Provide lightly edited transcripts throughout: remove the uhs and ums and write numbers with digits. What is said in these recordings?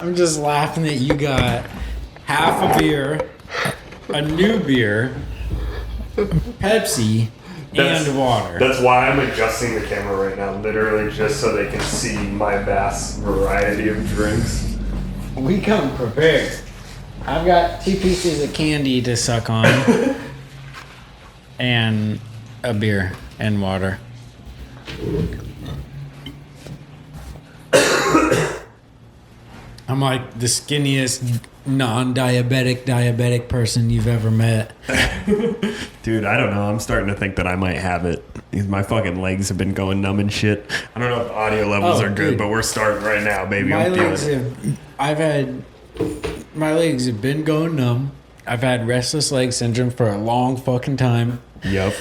I'm just laughing that you got half a beer, a new beer, Pepsi, and water. That's why I'm adjusting the camera right now, literally just so they can see my vast variety of drinks. We come prepared. I've got 2 pieces of candy to suck on, and a beer and water. I'm like the skinniest non-diabetic person you've ever met. Dude, I don't know. I'm starting to think that I might have it. My fucking legs have been going numb and shit. I don't know if the audio levels are good, but we're starting right now, baby. My legs have been going numb. I've had restless leg syndrome for a long fucking time. Yep.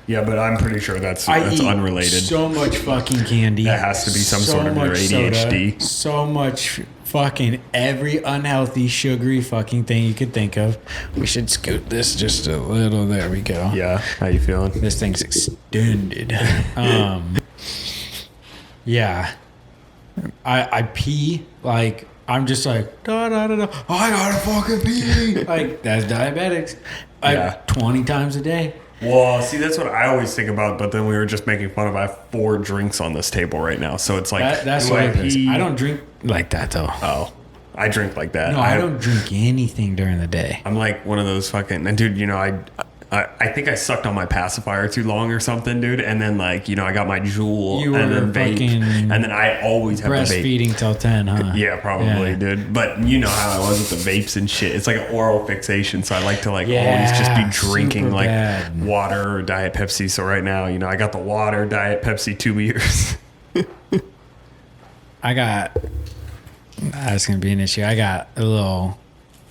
Yeah, but I'm pretty sure that's unrelated. So much fucking candy. That has to be some sort of your ADHD. Soda, so much fucking every unhealthy, sugary fucking thing you could think of. We should scoot this just a little. There we go. Yeah. How you feeling? This thing's extended. Yeah. I pee like I'm just like da da da da. I gotta fucking pee. Like that's diabetics. Yeah. 20 times a day. Well, see, that's what I always think about, but then we were just making fun of I have 4 drinks on this table right now. So it's like that's what it is. I don't drink like that though. Oh. I drink like that. No, I don't drink anything during the day. I'm like one of those fucking... And dude, you know, I think I sucked on my pacifier too long or something, dude. And then, like, you know, I got my Juul and then vape. And then I always have to vape. Breastfeeding till 10, huh? Yeah, probably, dude. But you know how I was with the vapes and shit. It's like an oral fixation. So I like to, like, always just be drinking, like, water or Diet Pepsi. So right now, you know, I got the water, Diet Pepsi, 2 beers. That's going to be an issue. I got a little...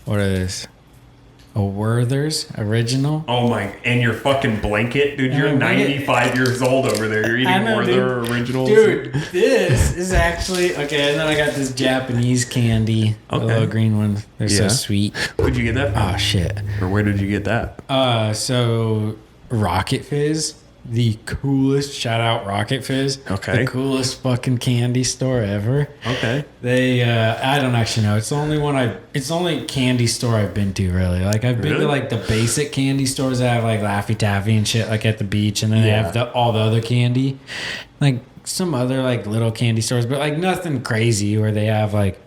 What is... A Werther's original. Oh my! And your fucking blanket, dude. You're 95 years old over there. You're eating Werther originals, dude. This is actually okay. And then I got this Japanese candy, the little green one. They're so sweet. Where'd you get that from? Oh shit! Or where did you get that? So Rocket Fizz, the coolest. Shout out Rocket Fizz. Okay. The coolest fucking candy store ever. Okay. They, I don't actually know. It's the only candy store I've been to really. Like I've been to like the basic candy stores that have like Laffy Taffy and shit like at the beach, and then they have all the other candy, like some other like little candy stores, but like nothing crazy where they have like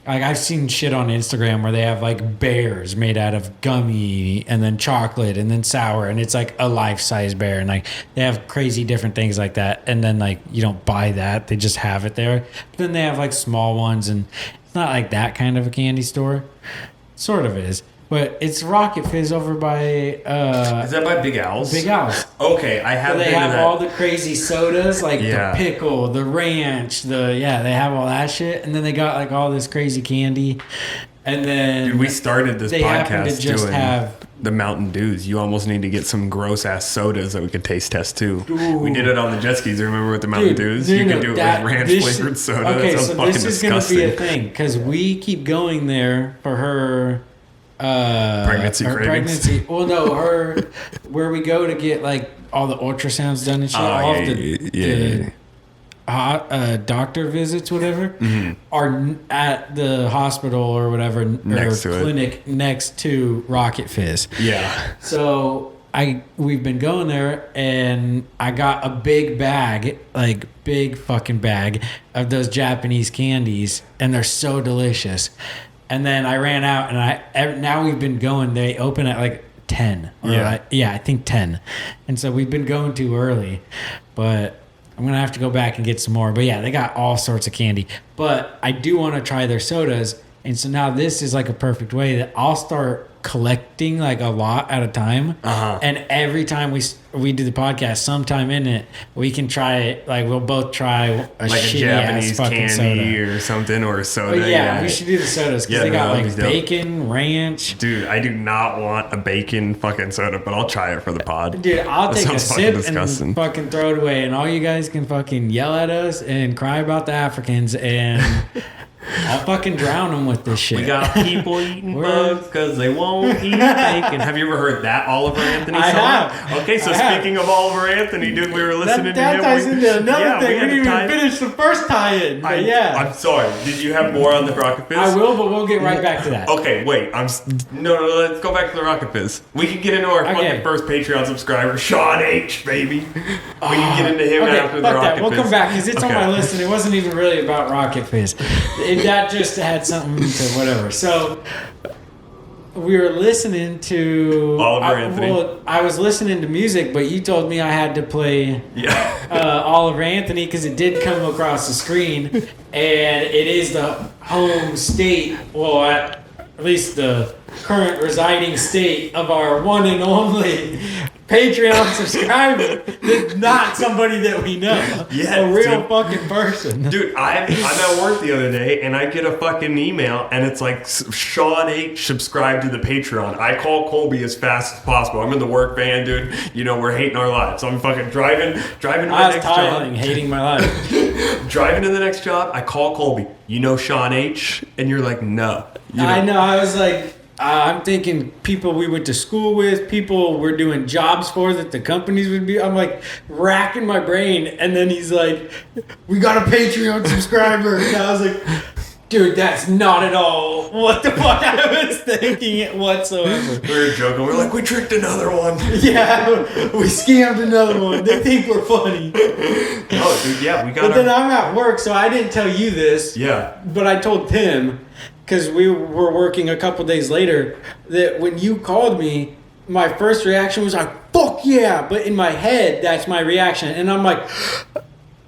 I've seen shit on Instagram where they have like bears made out of gummy and then chocolate and then sour, and it's like a life-size bear, and like they have crazy different things like that, and then like you don't buy that, they just have it there. But then they have like small ones, and it's not like that kind of a candy store. Sort of is. But it's Rocket Fizz over by... is that by Big Al's? Big Al's. Okay, I have. So they have all the crazy sodas, like the pickle, the ranch, they have all that shit, and then they got like all this crazy candy, and then dude, we started this podcast doing have the Mountain Dews. You almost need to get some gross ass sodas that we could taste test too. Ooh. We did it on the jet skis. Remember with the Mountain Dews? You could do it with ranch flavored soda. Okay, that sounds fucking this is disgusting. Gonna be a thing because we keep going there for her. Pregnancy cravings. Well, no, where we go to get like all the ultrasounds done and shit. Doctor visits, whatever, are at the hospital or whatever, clinic next to Rocket Fizz. Yeah. So we've been going there, and I got a big bag, like big fucking bag of those Japanese candies, and they're so delicious. And then I ran out, and now we've been going. They open at like 10. I think 10. And so we've been going too early, but I'm gonna have to go back and get some more. But yeah, they got all sorts of candy. But I do want to try their sodas, and so now this is like a perfect way that I'll start collecting like a lot at a time. And every time we do the podcast, sometime in it, we can try it. Like we'll both try a Japanese candy soda or something, or a soda. But yeah, we should do the sodas because they got like bacon, ranch. Dude, I do not want a bacon fucking soda, but I'll try it for the pod. Dude, I'll take a sip and fucking throw it away, and all you guys can fucking yell at us and cry about the Africans and I'll fucking drown them with this shit. We got people eating bugs because they won't eat bacon. Have you ever heard that Oliver Anthony song? I have. Okay, so speaking of Oliver Anthony, dude, we were listening to him. That ties into another thing. We didn't even finish. finish the first tie-in. But yeah. I'm sorry. Did you have more on the Rocket Fizz? I will, but we'll get right back to that. Okay, wait. No, let's go back to the Rocket Fizz. We can get into our fucking first Patreon subscriber, Sean H, baby. We can get into him after the Rocket Fizz. We'll come back because it's on my list and it wasn't even really about Rocket Fizz. That just had something to whatever. So we were listening to Oliver Anthony. Well, I was listening to music, but you told me I had to play Oliver Anthony because it did come across the screen, and it is the home state. Well, at least the current residing state of our one and only Patreon subscriber. That's not somebody that we know. Yeah, a real fucking person. Dude, I'm at work the other day and I get a fucking email and it's like, Sean H subscribed to the Patreon. I call Colby as fast as possible. I'm in the work van, dude. You know, we're hating our lives. So I'm fucking driving to my next job. Hating my life. Driving to the next job, I call Colby. You know Sean H? And you're like, no. I know. I was like, I'm thinking people we went to school with, people we're doing jobs for that the companies would be. I'm like racking my brain. And then he's like, we got a Patreon subscriber. And I was like, dude, that's not at all what the fuck I was thinking it whatsoever. We were joking. We're like, we tricked another one. Yeah, we scammed another one. They think we're funny. Oh, dude, yeah, we got. But then I'm at work, so I didn't tell you this. Yeah. But I told Tim, because we were working a couple days later, that when you called me, my first reaction was like, fuck yeah. But in my head, that's my reaction. And I'm like,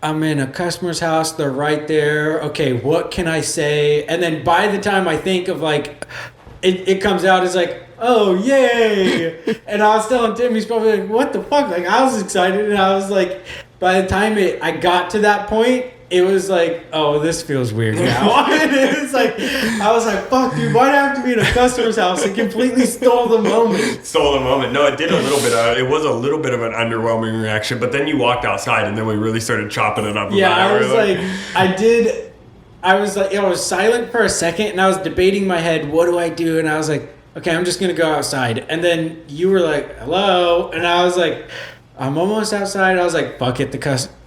I'm in a customer's house. They're right there. Okay, what can I say? And then by the time I think of like, it comes out as like, oh, yay. And I was telling Tim, he's probably like, what the fuck? Like, I was excited. And I was like, by the time I got to that point, it was like, oh, this feels weird now. And it was like, I was like, fuck, dude, why'd I have to be in a customer's house? It completely stole the moment. Stole the moment. No, it did a little bit. It was a little bit of an underwhelming reaction, but then you walked outside and then we really started chopping it up. Yeah, I was like, I was silent for a second and I was debating in my head, what do I do? And I was like, okay, I'm just going to go outside. And then you were like, hello. And I was like, I'm almost outside. I was like, fuck it,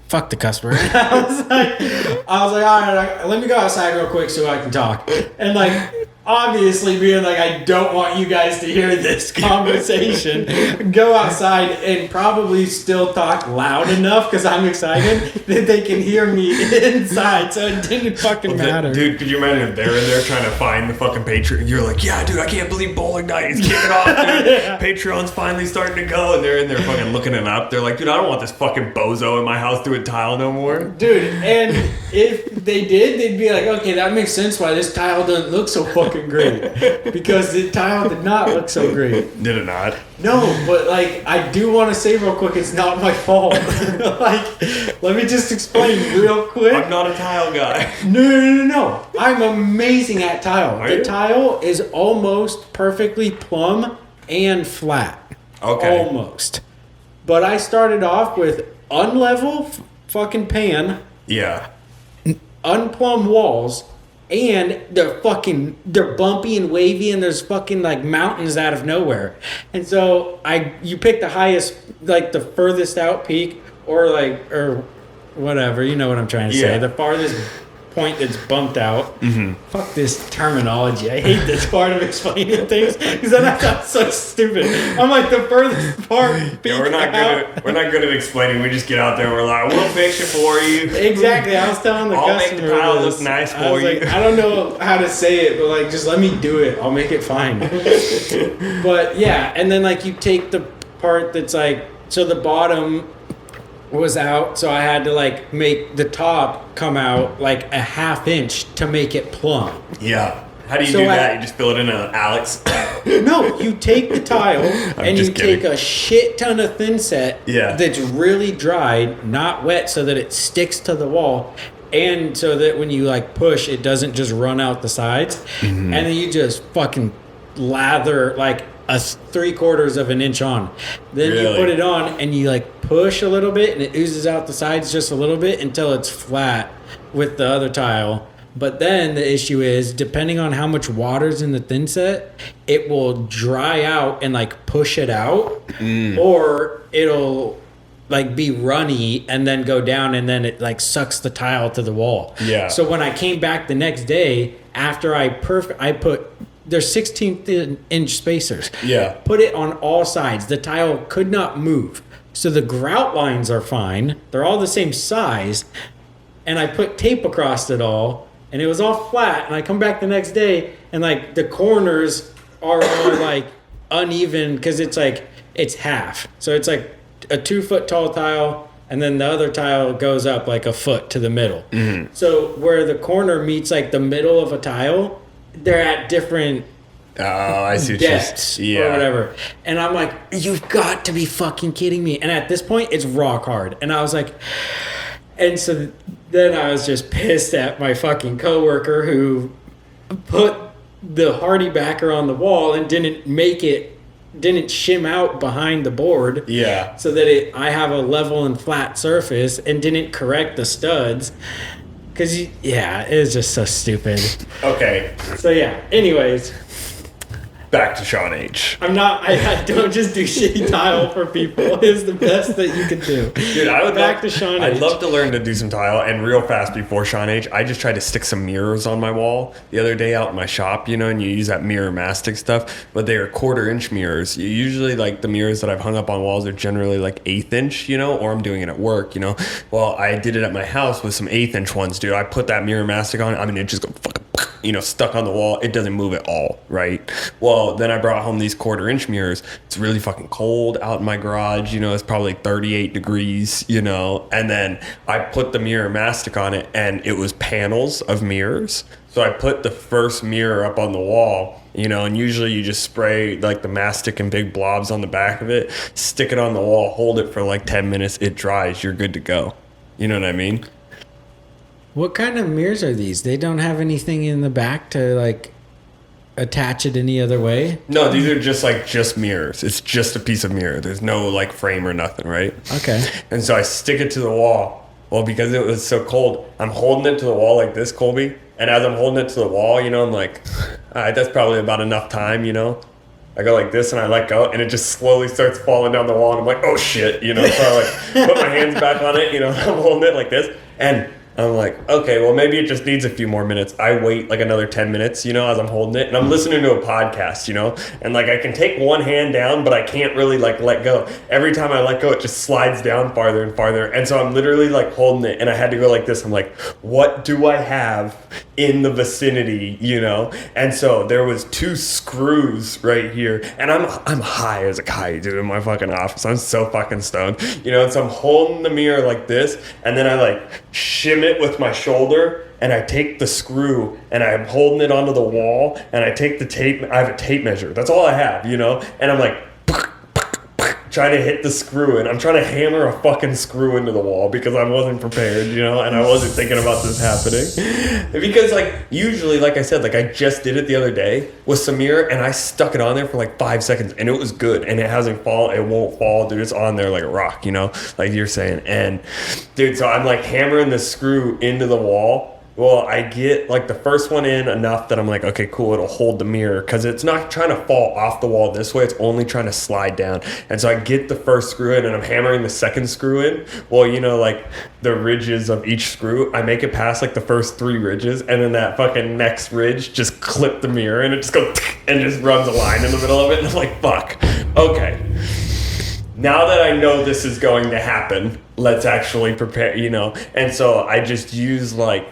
fuck the customer. I was like, all right, let me go outside real quick so I can talk. And like, obviously being like, I don't want you guys to hear this conversation, go outside and probably still talk loud enough because I'm excited that they can hear me inside. So it didn't fucking matter. Dude, could you imagine if they're in there trying to find the fucking Patreon? You're like, yeah, dude, I can't believe bowling night is kicking off, dude. Yeah. Patreon's finally starting to go. And they're in there fucking looking it up. They're like, dude, I don't want this fucking bozo in my house doing tile no more. Dude, and if they did, they'd be like, okay, that makes sense why this tile doesn't look so fucking great, because the tile did not look so great. Did it not? No, but like, I do want to say real quick, it's not my fault. Like, let me just explain real quick. I'm not a tile guy. No. I'm amazing at tile. Are the you? tile is almost perfectly plumb and flat. Okay. Almost. But I started off with unlevel fucking pan. Yeah. Unplumbed walls, and they're bumpy and wavy, and there's fucking like mountains out of nowhere. And so you pick the highest, like the furthest out peak, or whatever, you know what I'm trying to say, the farthest point that's bumped out. Mm-hmm. Fuck this terminology. I hate this part of explaining things because then I sound so stupid. I'm like the furthest part. Yeah, we're not good at explaining. We just get out there and we're like, we'll fix it for you. Exactly. I was telling the I'll customer make the tile this. look nice I for was you. like, I don't know how to say it, but like, just let me do it. I'll make it fine. But yeah, and then like you take the part that's like, so the bottom was out, so I had to like make the top come out like a ½ inch to make it plumb. Yeah. How do you do that? You just fill it in an Alex? No, you take the tile and you kidding. take a shit ton of thin set that's really dried, not wet, so that it sticks to the wall, and so that when you like push, it doesn't just run out the sides. Mm-hmm. And then you just fucking lather like a 3/4 of an inch on. Then you put it on and you like push a little bit and it oozes out the sides just a little bit until it's flat with the other tile. But then the issue is, depending on how much water's in the thin set, it will dry out and like push it out, or it'll like be runny and then go down, and then it like sucks the tile to the wall. Yeah. So when I came back the next day after I put there's 16-inch spacers. Yeah. Put it on all sides. The tile could not move. So the grout lines are fine. They're all the same size. And I put tape across it all, and it was all flat. And I come back the next day, and like the corners are all like uneven because it's half. So it's like a 2-foot tall tile, and then the other tile goes up like a foot to the middle. Mm-hmm. So where the corner meets like the middle of a tile, they're at different I see depths or whatever. And I'm like, you've got to be fucking kidding me. And at this point, it's rock hard. And I was like, and so then I was just pissed at my fucking coworker who put the Hardy backer on the wall and didn't shim out behind the board. Yeah. So that I have a level and flat surface, and didn't correct the studs. Because, it was just so stupid. Okay. So, anyways. Back to Sean H. I don't just do shitty tile for people. It's the best that you can do. Dude, to Sean H. I'd love to learn to do some tile. And real fast before Sean H, I just tried to stick some mirrors on my wall the other day out in my shop, and you use that mirror mastic stuff, but they are 1/4-inch mirrors. Usually, like, the mirrors that I've hung up on walls are generally like 1/8 inch, or I'm doing it at work, Well, I did it at my house with some 1/8 inch ones, dude. I put that mirror mastic on. I mean, it just goes fucking, stuck on the wall. It doesn't move at all, right? Well, then I brought home these 1/4-inch mirrors. It's really fucking cold out in my garage. It's probably 38 degrees, and then I put the mirror mastic on it, and it was panels of mirrors. So I put the first mirror up on the wall, and usually you just spray like the mastic in big blobs on the back of it, stick it on the wall, hold it for like 10 minutes, it dries, you're good to go. You know what I mean? What kind of mirrors are these? They don't have anything in the back to like attach it any other way? No, these are just mirrors. It's just a piece of mirror. There's no like frame or nothing, right? Okay. And so I stick it to the wall. Well, because it was so cold, I'm holding it to the wall like this, Colby. And as I'm holding it to the wall, I'm like, all right, that's probably about enough time, I go like this and I let go, and it just slowly starts falling down the wall. And I'm like, oh shit, So I like put my hands back on it, I'm holding it like this. And I'm like, okay, well, maybe it just needs a few more minutes. I wait like another 10 minutes, as I'm holding it. And I'm listening to a podcast, And like I can take one hand down, but I can't really like let go. Every time I let go, it just slides down farther and farther. And so I'm literally like holding it, and I had to go like this. I'm like, what do I have in the vicinity, And so there was 2 screws right here. And I'm high as a kite, dude, in my fucking office. I'm so fucking stoned, And so I'm holding the mirror like this, and then I like shim it with my shoulder, and I take the screw and I'm holding it onto the wall, and I take the tape. I have a tape measure. That's all I have, and I'm like trying to hit the screw in. I'm trying to hammer a fucking screw into the wall because I wasn't prepared, and I wasn't thinking about this happening. Because like usually, like I said, like I just did it the other day with some mirror, and I stuck it on there for like 5 seconds, and it was good, and it hasn't fallen. It won't fall, dude. It's on there like a rock, like you're saying. And dude, so I'm like hammering the screw into the wall. Well, I get like the first one in enough that I'm like, okay, cool, it'll hold the mirror, because it's not trying to fall off the wall this way, it's only trying to slide down. And so I get the first screw in, and I'm hammering the second screw in. Well, like the ridges of each screw, I make it past like the first 3 ridges, and then that fucking next ridge just clip the mirror, and it just goes and just runs a line in the middle of it, and I'm like, fuck, okay. Now that I know this is going to happen, let's actually prepare, And so I just use like,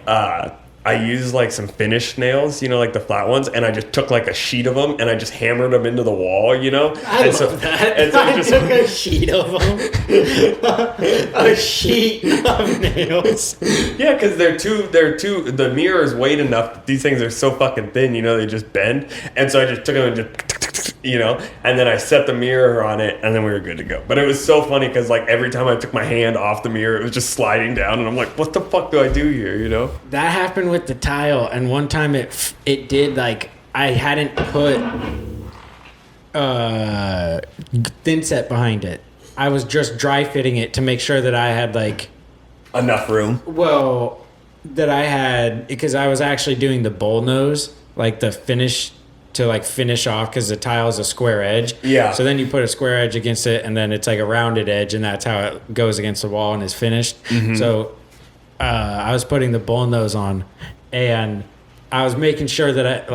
some finished nails, like the flat ones, and I just took like a sheet of them and I just hammered them into the wall, I love that. And so I took a sheet of them. A sheet of nails. Yeah, because they're too, the mirror is weight enough. These things are so fucking thin, they just bend. And so I just took them and just, and then I set the mirror on it, and then we were good to go. But it was so funny because like every time I took my hand off the mirror, it was just sliding down, and I'm like, what the fuck do I do here, That happened with the tile, and one time it did, like, I hadn't put thin set behind it. I was just dry fitting it to make sure that I had like enough room. Well, that I had, because I was actually doing the bull nose, like the finish to like finish off, because the tile is a square edge. Yeah. So then you put a square edge against it, and then it's like a rounded edge, and that's how it goes against the wall and is finished. Mm-hmm. So I was putting the bull nose on, and I was making sure that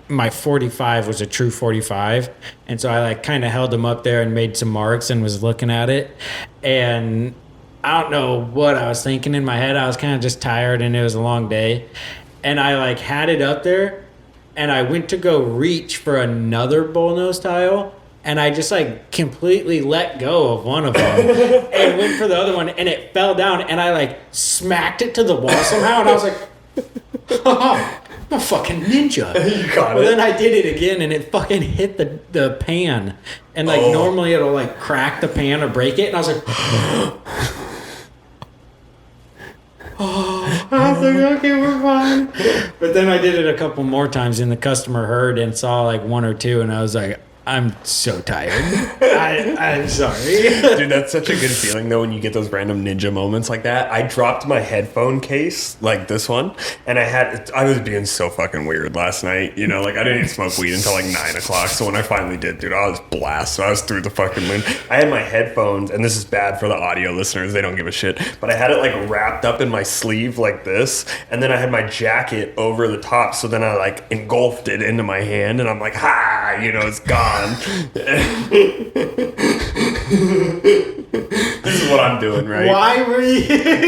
my 45 was a true 45. And so I like kind of held them up there and made some marks and was looking at it. And I don't know what I was thinking in my head. I was kind of just tired and it was a long day. And I like had it up there and I went to go reach for another bullnose tile. And I just like completely let go of one of them and went for the other one, and it fell down, and I like smacked it to the wall somehow. And I was like, oh, I'm a fucking ninja. You got it. Then I did it again, and it fucking hit the pan. And like normally it'll like crack the pan or break it. And I was like, I was like, okay, we're fine. But then I did it a couple more times, and the customer heard and saw like one or two, and I was like, I'm so tired. I'm sorry. Dude, that's such a good feeling, though, when you get those random ninja moments like that. I dropped my headphone case, like this one, and I was being so fucking weird last night. You know, like I didn't even smoke weed until like 9 o'clock. So when I finally did, dude, I was blasted. So I was through the fucking moon. I had my headphones, and this is bad for the audio listeners. They don't give a shit. But I had it like wrapped up in my sleeve like this, and then I had my jacket over the top. So then I like engulfed it into my hand, and I'm like, ha, you know, it's gone. This is what I'm doing, right? Why were you?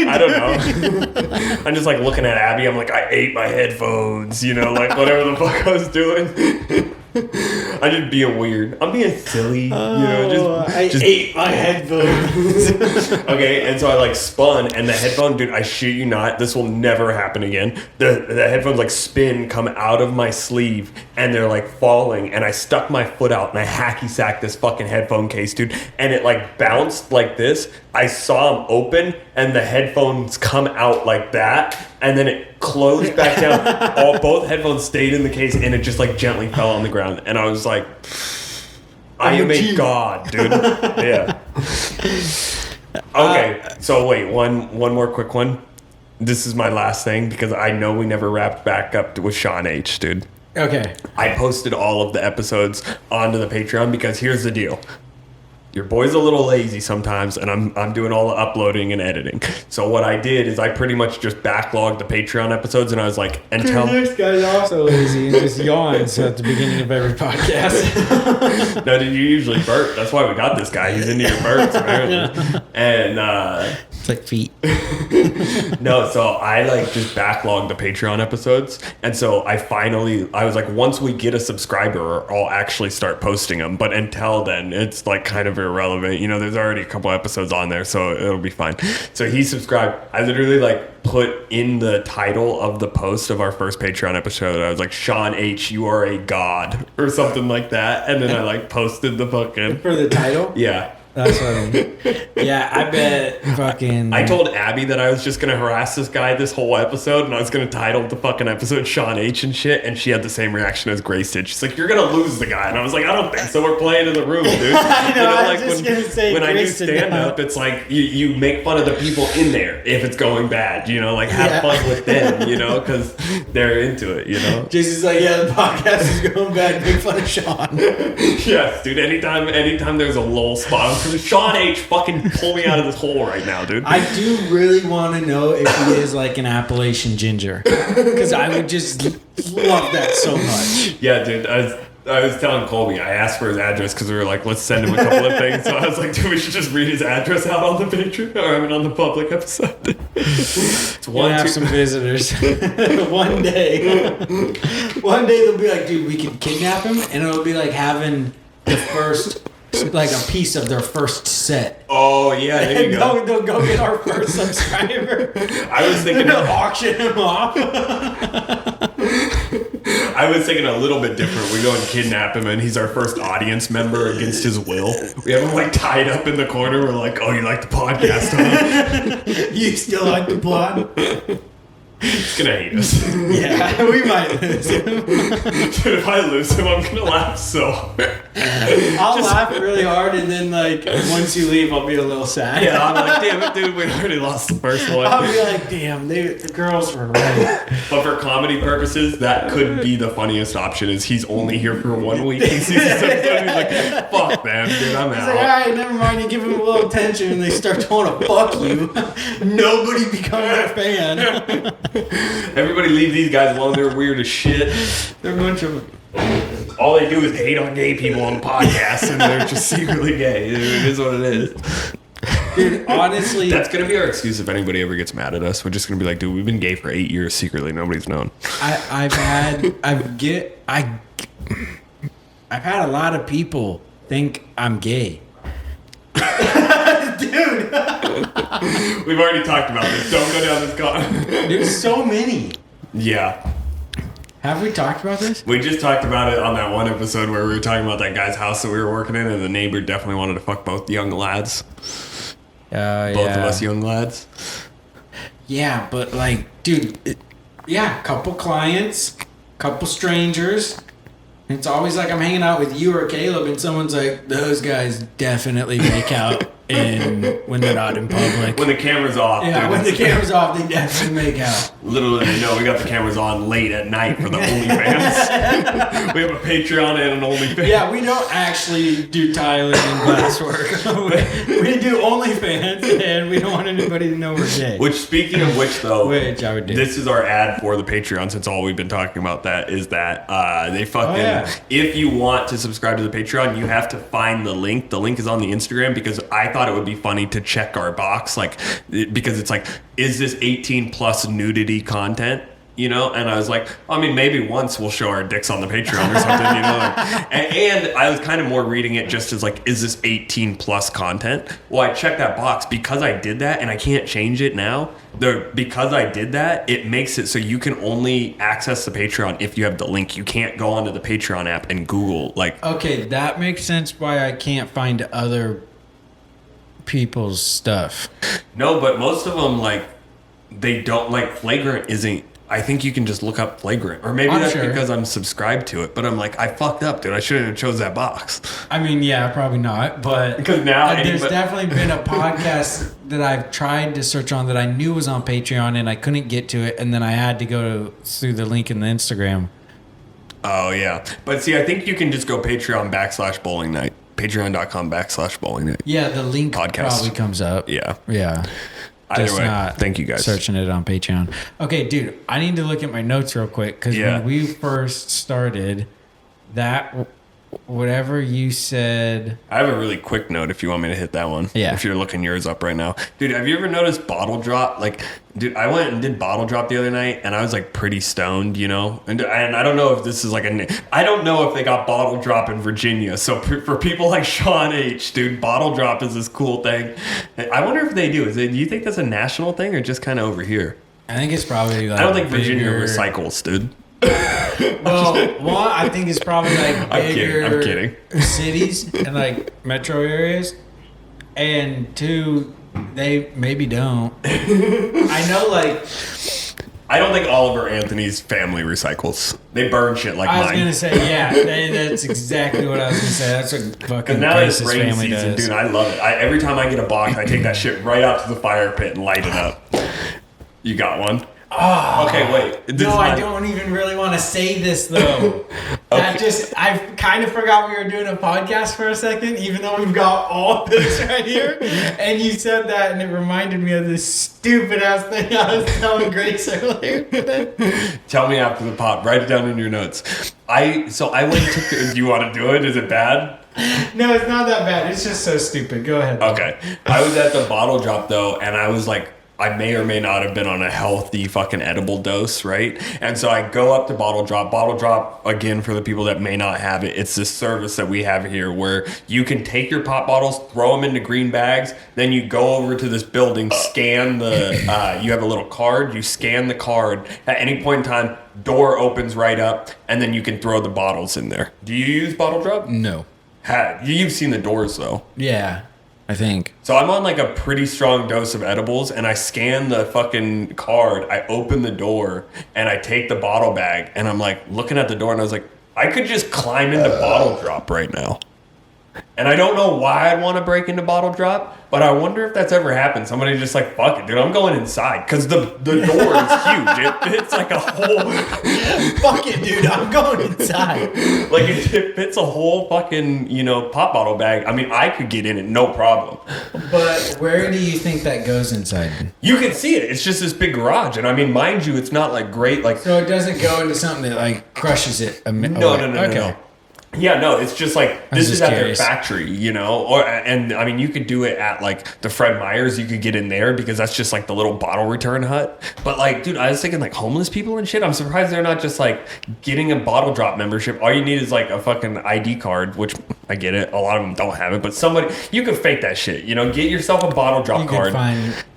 I don't know. I'm just like looking at Abby. I'm like, I ate my headphones, you know, like whatever the fuck I was doing. I'm just being weird. I'm being silly, you know. Just ate my headphones. Okay, and so I like spun, and the headphone, dude, I shit you not, this will never happen again. The headphones like spin, come out of my sleeve, and they're like falling, and I stuck my foot out, and I hacky sacked this fucking headphone case, dude, and it like bounced like this. I saw them open, and the headphones come out like that, and then it closed back down. Both headphones stayed in the case, and it just like gently fell on the ground, and I was like, I am a god, dude. Yeah. Okay, so wait, one more quick one. This is my last thing, because I know we never wrapped back up with Sean H, dude. Okay. I posted all of the episodes onto the Patreon, because here's the deal. Your boy's a little lazy sometimes, and I'm doing all the uploading and editing. So what I did is I pretty much just backlogged the Patreon episodes, and I was like, this guy's also lazy and just yawns at the beginning of every podcast. No, dude, you usually burp. That's why we got this guy. He's into your burps, apparently. And it's like feet. No, so I like just backlogged the Patreon episodes, and so I was like, once we get a subscriber, I'll actually start posting them. But until then, it's like kind of irrelevant. You know, there's already a couple episodes on there, so it'll be fine. So he subscribed. I literally like put in the title of the post of our first Patreon episode, I was like, Sean H, you are a god, or something like that, and then I like posted the fucking for the title. Yeah. That's funny. Yeah, I bet fucking... I told Abby that I was just going to harass this guy this whole episode, and I was going to title the fucking episode Sean H and shit, and she had the same reaction as Grace did. She's like, you're going to lose the guy. And I was like, I don't think so. We're playing in the room, dude. I know, I was like just going to say when Grace I do stand-up, it's like you make fun of the people in there if it's going bad, you know? Like, have fun with them, you know? Because they're into it, you know? Jason's like, yeah, the podcast is going bad. Make fun of Sean. Yes, dude. Anytime there's a lull spot, Sean H, fucking pull me out of this hole right now, dude. I do really want to know if he is like an Appalachian ginger, because I would just love that so much. Yeah, dude. I was telling Colby, I asked for his address because we were like, let's send him a couple of things. So I was like, dude, we should just read his address out on the Patreon, on the public episode. It's one, have some visitors. One day they'll be like, dude, we can kidnap him, and it'll be like having the first, like a piece of their first set. Oh yeah, there you go. They'll go get our first subscriber. I was thinking to auction him off. I was thinking a little bit different. We go and kidnap him, and he's our first audience member against his will. We have him like tied up in the corner. We're like, "Oh, you like the podcast, huh? You still like the pod?" He's gonna hate us. Yeah, we might lose him. Dude, if I lose him, I'm gonna laugh so hard. I'll laugh really hard, and then like once you leave, I'll be a little sad. Yeah, I'm like, damn it, dude, we already lost the first one. I'll be like, damn, the girls were right. But for comedy purposes, that could be the funniest option. Is he's only here for 1 week. He sees this episode, he's like, fuck, man, dude, I'm He's out. like, all right, never mind. You give them a little attention, and they start to want to fuck you. Nobody becomes a fan. Everybody leave these guys alone. They're weird as shit. They're a bunch of. All they do is hate on gay people on podcasts, and they're just secretly gay. It is what it is. Dude, honestly, That's gonna be our excuse if anybody ever gets mad at us. We're just gonna be like, dude, we've been gay for 8 years secretly. Nobody's known. I've had a lot of people think I'm gay. Dude, We've already talked about this. Don't go down this con. there's so many. Yeah. Have we talked about this? We just talked about it on that one episode where we were talking about that guy's house that we were working in, and the neighbor definitely wanted to fuck both young lads. Both of us young lads. Yeah, but like, dude, couple clients, couple strangers. It's always like I'm hanging out with you or Caleb, and someone's like, "Those guys definitely make out when they're not in public." When the camera's off. Yeah, dude, when the camera's off, they definitely make out. Little did they know, we got the cameras on late at night for the OnlyFans. We have a Patreon and an OnlyFans. Yeah, we don't actually do tiling and glasswork. we do OnlyFans, and we don't want anybody to know we're gay. Which, speaking of which, though, Which I would do. This is our ad for the Patreon, since all we've been talking about that is that they fucking, yeah. if you want to subscribe to the Patreon, you have to find the link. The link is on the Instagram, because I thought it would be funny to check our box, like, because it's like, is this 18 plus nudity content? You know, and I was like, I mean, maybe once we'll show our dicks on the Patreon or something, you know. Like, and I was kind of more reading it just as like, is this 18 plus content? Well, I checked that box because I did that, and I can't change it now. Because I did that, it makes it so you can only access the Patreon if you have the link. You can't go onto the Patreon app and Google like. Okay, that makes sense why I can't find other people's stuff. No, but most of them, like, they don't, like, Flagrant isn't. I think you can just look up Flagrant. Or maybe that's because I'm subscribed to it. But I'm like, I fucked up, dude. I shouldn't have chose that box. I mean, yeah, probably not. But because now there's definitely been a podcast that I've tried to search on that I knew was on Patreon, and I couldn't get to it. And then I had to go through the link in the Instagram. Oh, yeah. But see, I think you can just go Patreon/bowling night. Patreon.com/bowling night. Yeah, the link Podcast. probably comes up. Yeah. Yeah. Either way, not thank you guys. searching it on Patreon. Okay, dude, I need to look at my notes real quick because when we first started, that whatever you said. I have a really quick note if you want me to hit that one. Yeah. If you're looking yours up right now. Dude, have you ever noticed bottle drop? Like, dude, I went and did bottle drop the other night, and I was like pretty stoned, you know? And I don't know if this is like I don't know if they got bottle drop in Virginia. So for people like Sean H., dude, bottle drop is this cool thing. I wonder if they do. Do you think that's a national thing or just kind of over here? I think it's probably like I don't think Virginia bigger... recycles, dude. Well, one, I think it's probably like bigger I'm kidding. cities and like metro areas. And two, they maybe don't. I know, like... I don't think Oliver Anthony's family recycles. They burn shit like mine. I was going to say, yeah, that's exactly what I was going to say. That's what fucking now it's Grace's rain family season, does. dude. I love it. Every time I get a box, I take that shit right out to the fire pit and light it up. You got one? Oh, okay, wait. No, I don't even really want to say this though. I kind of forgot we were doing a podcast for a second, even though we've got all this right here. And you said that, and it reminded me of this stupid ass thing I was telling Grace earlier today. Tell me after the pop. Write it down in your notes. I went to. Do you want to do it? Is it bad? No, it's not that bad. It's just so stupid. Go ahead. Okay. I was at the bottle drop though, and I was like, I may or may not have been on a healthy fucking edible dose, right? And so I go up to Bottle Drop. Bottle Drop, again, for the people that may not have it, it's this service that we have here where you can take your pop bottles, throw them into green bags, then you go over to this building, scan the, you have a little card, you scan the card. At any point in time, door opens right up, and then you can throw the bottles in there. Do you use Bottle Drop? No. You've seen the doors, though. Yeah. I think. So I'm on like a pretty strong dose of edibles, and I scan the fucking card. I open the door, and I take the bottle bag, and I'm like looking at the door, and I was like, I could just climb into Bottle Drop right now. And I don't know why I'd want to break into Bottle Drop, but I wonder if that's ever happened. Somebody just like, fuck it, dude, I'm going inside. Because the door is huge. It fits like a whole... Fuck it, dude, I'm going inside. Like, it fits a whole fucking, pop bottle bag. I mean, I could get in it, no problem. But where do you think that goes inside? You can see it. It's just this big garage. And I mean, mind you, it's not like great. Like, so it doesn't go into something that like crushes it. No. Yeah, no, it's just like, this is at their factory, and I mean, you could do it at like the Fred Meyer's, you could get in there because that's just like the little bottle return hut. But like, dude, I was thinking like homeless people and shit. I'm surprised they're not just like getting a Bottle Drop membership. All you need is like a fucking ID card, which I get it. A lot of them don't have it, but you can fake that shit, get yourself a Bottle Drop card.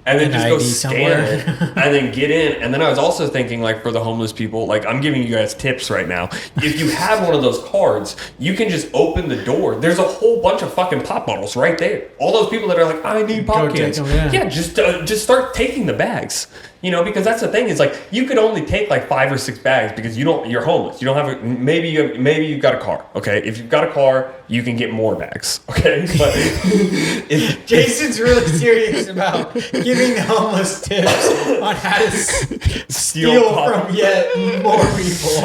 And then just go scan it and then get in. And then I was also thinking, like, for the homeless people, like, I'm giving you guys tips right now. If you have one of those cards, you can just open the door. There's a whole bunch of fucking pop bottles right there. All those people that are like, I need pop cans. Yeah, just start taking the bags. Because that's the thing is like you could only take like 5 or 6 bags because you're homeless. You don't have maybe you've got a car. Okay, if you've got a car, you can get more bags. Okay, but Jason's really serious about giving the homeless tips on how to steal from yet more people.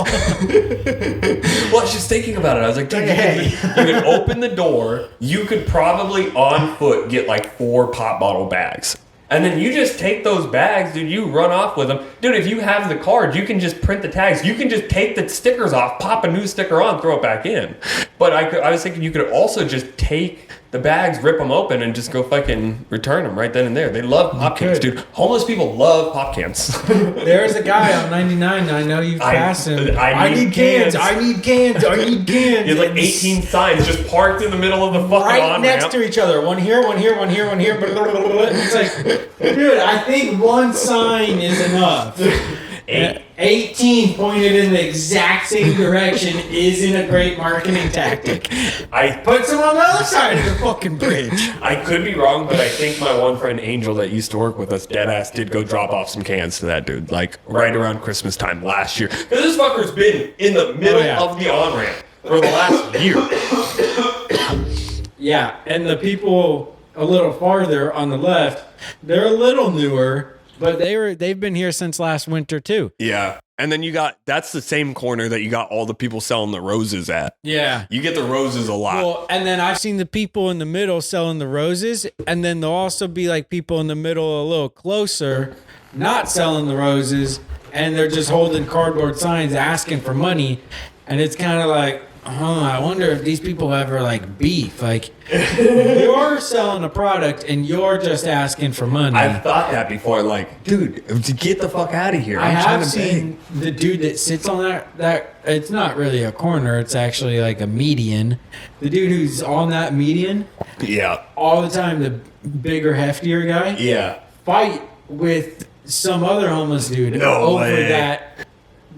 Well, I was just thinking about it. I was like, dude, you could open the door. You could probably on foot get like 4 pop bottle bags. And then you just take those bags, dude, you run off with them. Dude, if you have the card, you can just print the tags. You can just take the stickers off, pop a new sticker on, throw it back in. But I was thinking you could also just take the bags, rip them open, and just go fucking return them right then and there. They love pop cans, dude. Homeless people love pop cans. There's a guy on 99, I know you've passed him. I need cans. I need cans. He has like 18 signs just parked in the middle of the fucking right next to each other. One here, one here, one here, one here. It's like, dude, I think one sign is enough. 18 pointed in the exact same direction isn't a great marketing tactic. I put some on the other side of the fucking bridge. I could be wrong, but I think my one friend Angel that used to work with us, deadass, did go drop off some cans to that dude, like right around Christmas time last year. Because this fucker's been in the middle of the on-ramp for the last year. Yeah, and the people a little farther on the left, they're a little newer. But they've been here since last winter too. Yeah. And then that's the same corner that you got all the people selling the roses at. Yeah. You get the roses a lot. Well, and then I've seen the people in the middle selling the roses, and then there'll also be like people in the middle a little closer not selling the roses, and they're just holding cardboard signs asking for money. And it's kind of like, I wonder if these people ever like beef. Like, you're selling a product and you're just asking for money. I've thought that before. Like, dude, get the fuck out of here. I have seen the dude that sits on that. It's not really a corner. It's actually like a median. The dude who's on that median. Yeah. All the time, the bigger, heftier guy. Yeah. Fight with some other homeless dude over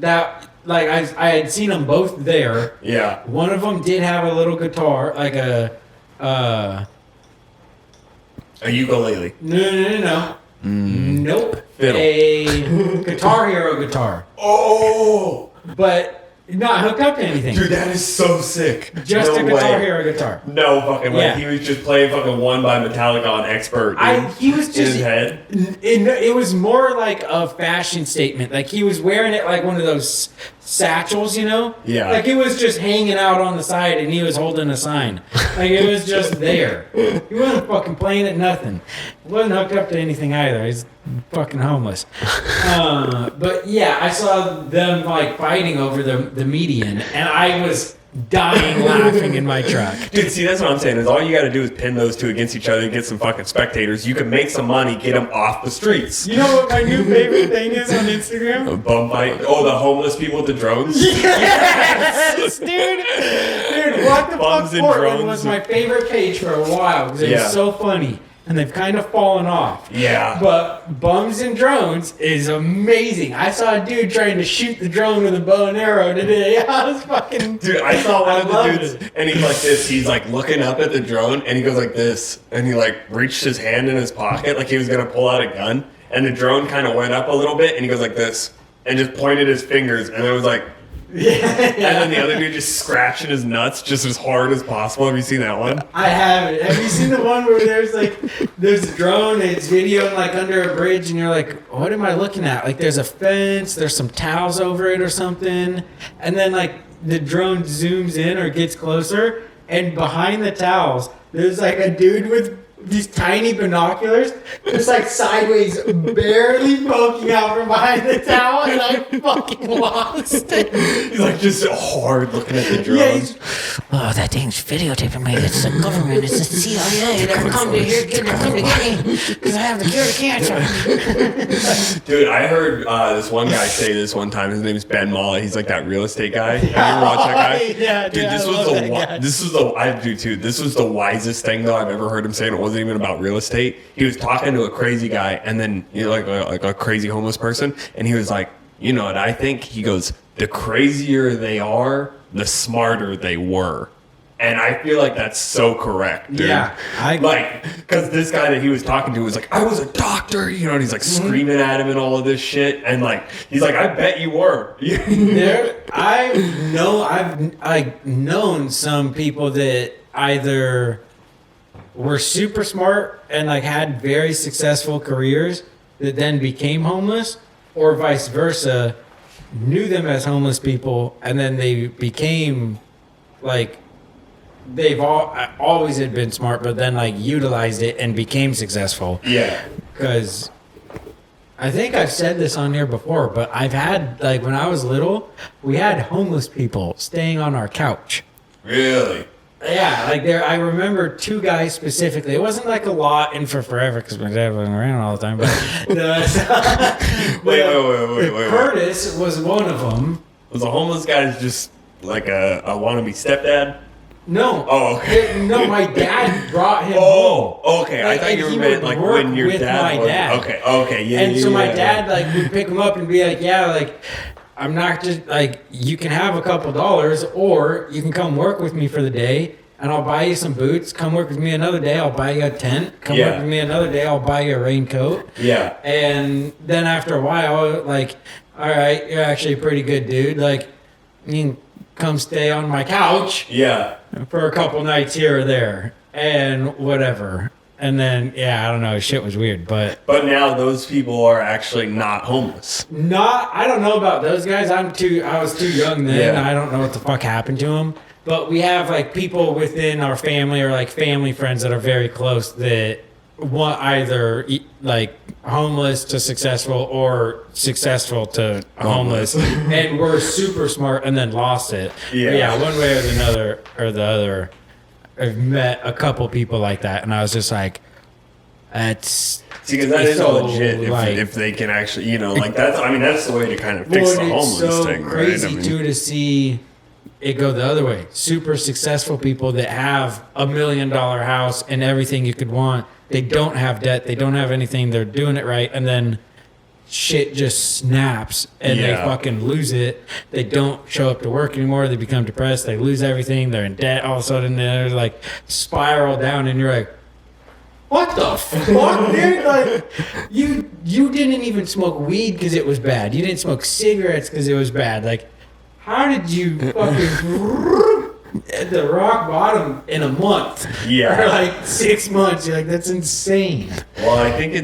that. Like, I had seen them both there. Yeah. One of them did have a little guitar, like a ukulele. No. Nope. Fiddle. A Guitar Hero guitar. Oh! But not hooked up to anything. Dude, that is so sick. Just a Guitar Hero guitar. No fucking way. Yeah. He was just playing fucking One by Metallica on Expert. He was just in his head. It was more like a fashion statement. Like he was wearing it like one of those satchels, Yeah. Like it was just hanging out on the side, and he was holding a sign. Like it was just there. He wasn't fucking playing it. Nothing. He wasn't hooked up to anything either. He's fucking homeless. But yeah, I saw them like fighting over the median, and I was dying laughing in my truck. Dude, see, that's what I'm saying, is all you got to do is pin those two against each other and get some fucking spectators. You can make some money, get them off the streets. You know what my new favorite thing is on Instagram? A bum fight. Oh, the homeless people with the drones? Yes, dude. Dude, What the Fuck Portland was my favorite page for a while because it was so funny. and they've kind of fallen off. Yeah. But Bums and Drones is amazing. I saw a dude trying to shoot the drone with a bow and arrow today. I was fucking... Dude, I saw one of the dudes, and he's like this. He's like looking up at the drone, and he goes like this. And he like reached his hand in his pocket like he was going to pull out a gun. And the drone kind of went up a little bit, and he goes like this. And just pointed his fingers, and it was like... Yeah. And then the other dude just scratching his nuts just as hard as possible. Have you seen that one? I haven't. Have you seen the one where there's a drone and it's videoing like under a bridge and you're like, what am I looking at? Like there's a fence, there's some towels over it or something. And then like the drone zooms in or gets closer and behind the towels, there's like a dude with these tiny binoculars, just like sideways, barely poking out from behind the towel, and I fucking lost it. He's like just hard looking at the drone. Yeah, oh, that thing's videotaping me. It's the government. It's the CIA. They're coming to get me because I have the cure to cancer. Dude, I heard this one guy say this one time. His name is Ben Molly. He's like that real estate guy. Have you ever watched that guy? Yeah, dude. This was the wisest thing though I've ever heard him say. And it wasn't even about real estate. He was talking to a crazy guy, and then like a crazy homeless person, and he was like, you know what I think? He goes, the crazier they are, the smarter they were. And I feel like that's so correct, dude. Yeah, because this guy that he was talking to was like, I was a doctor, you know, and he's like screaming at him and all of this shit, and like he's like, I bet you were. I've known some people that either were super smart and like had very successful careers that then became homeless, or vice versa, knew them as homeless people and then they became like. They've always had been smart, but then like utilized it and became successful. Yeah. Because I think I've said this on here before, but I've had like when I was little, we had homeless people staying on our couch. Really? Yeah, like I remember two guys specifically. It wasn't like a lot and for forever because my dad wasn't around all the time. But wait. Curtis was one of them. Was the homeless guy just like a wannabe stepdad? No. Oh, okay. No, my dad brought him home. Oh, okay. Like, I thought you meant like when your dad was... Okay, yeah, and so my dad like would pick him up and be like, yeah, like I'm not just like, you can have a couple dollars or you can come work with me for the day and I'll buy you some boots. Come work with me another day. I'll buy you a tent. Come work with me another day. I'll buy you a raincoat. Yeah. And then after a while, like, all right, you're actually a pretty good dude. Like, you can come stay on my couch. Yeah. For a couple nights here or there and whatever. And then, I don't know. Shit was weird, but now those people are actually not homeless. I don't know about those guys. I was too young then. Yeah. I don't know what the fuck happened to them. But we have like people within our family or like family friends that are very close that want either like homeless to successful or successful to homeless. And we're super smart and then lost it. Yeah, one way or the other. I've met a couple people like that, and I was just like, that's... See, because that is so legit if they can actually, you know, like that's the way to kind of fix the homeless thing, right? It's so crazy, too, to see it go the other way. Super successful people that have $1 million house and everything you could want. They don't have debt. They don't have anything. They're doing it right. And then shit just snaps and they fucking lose it. They don't show up to work anymore. They become depressed. They lose everything. They're in debt. All of a sudden, they're like spiral down and you're like, what the fuck, dude? Like, you didn't even smoke weed because it was bad. You didn't smoke cigarettes because it was bad. Like, how did you fucking at the rock bottom in a month? Yeah. Or like 6 months. You're like, that's insane. Well, I think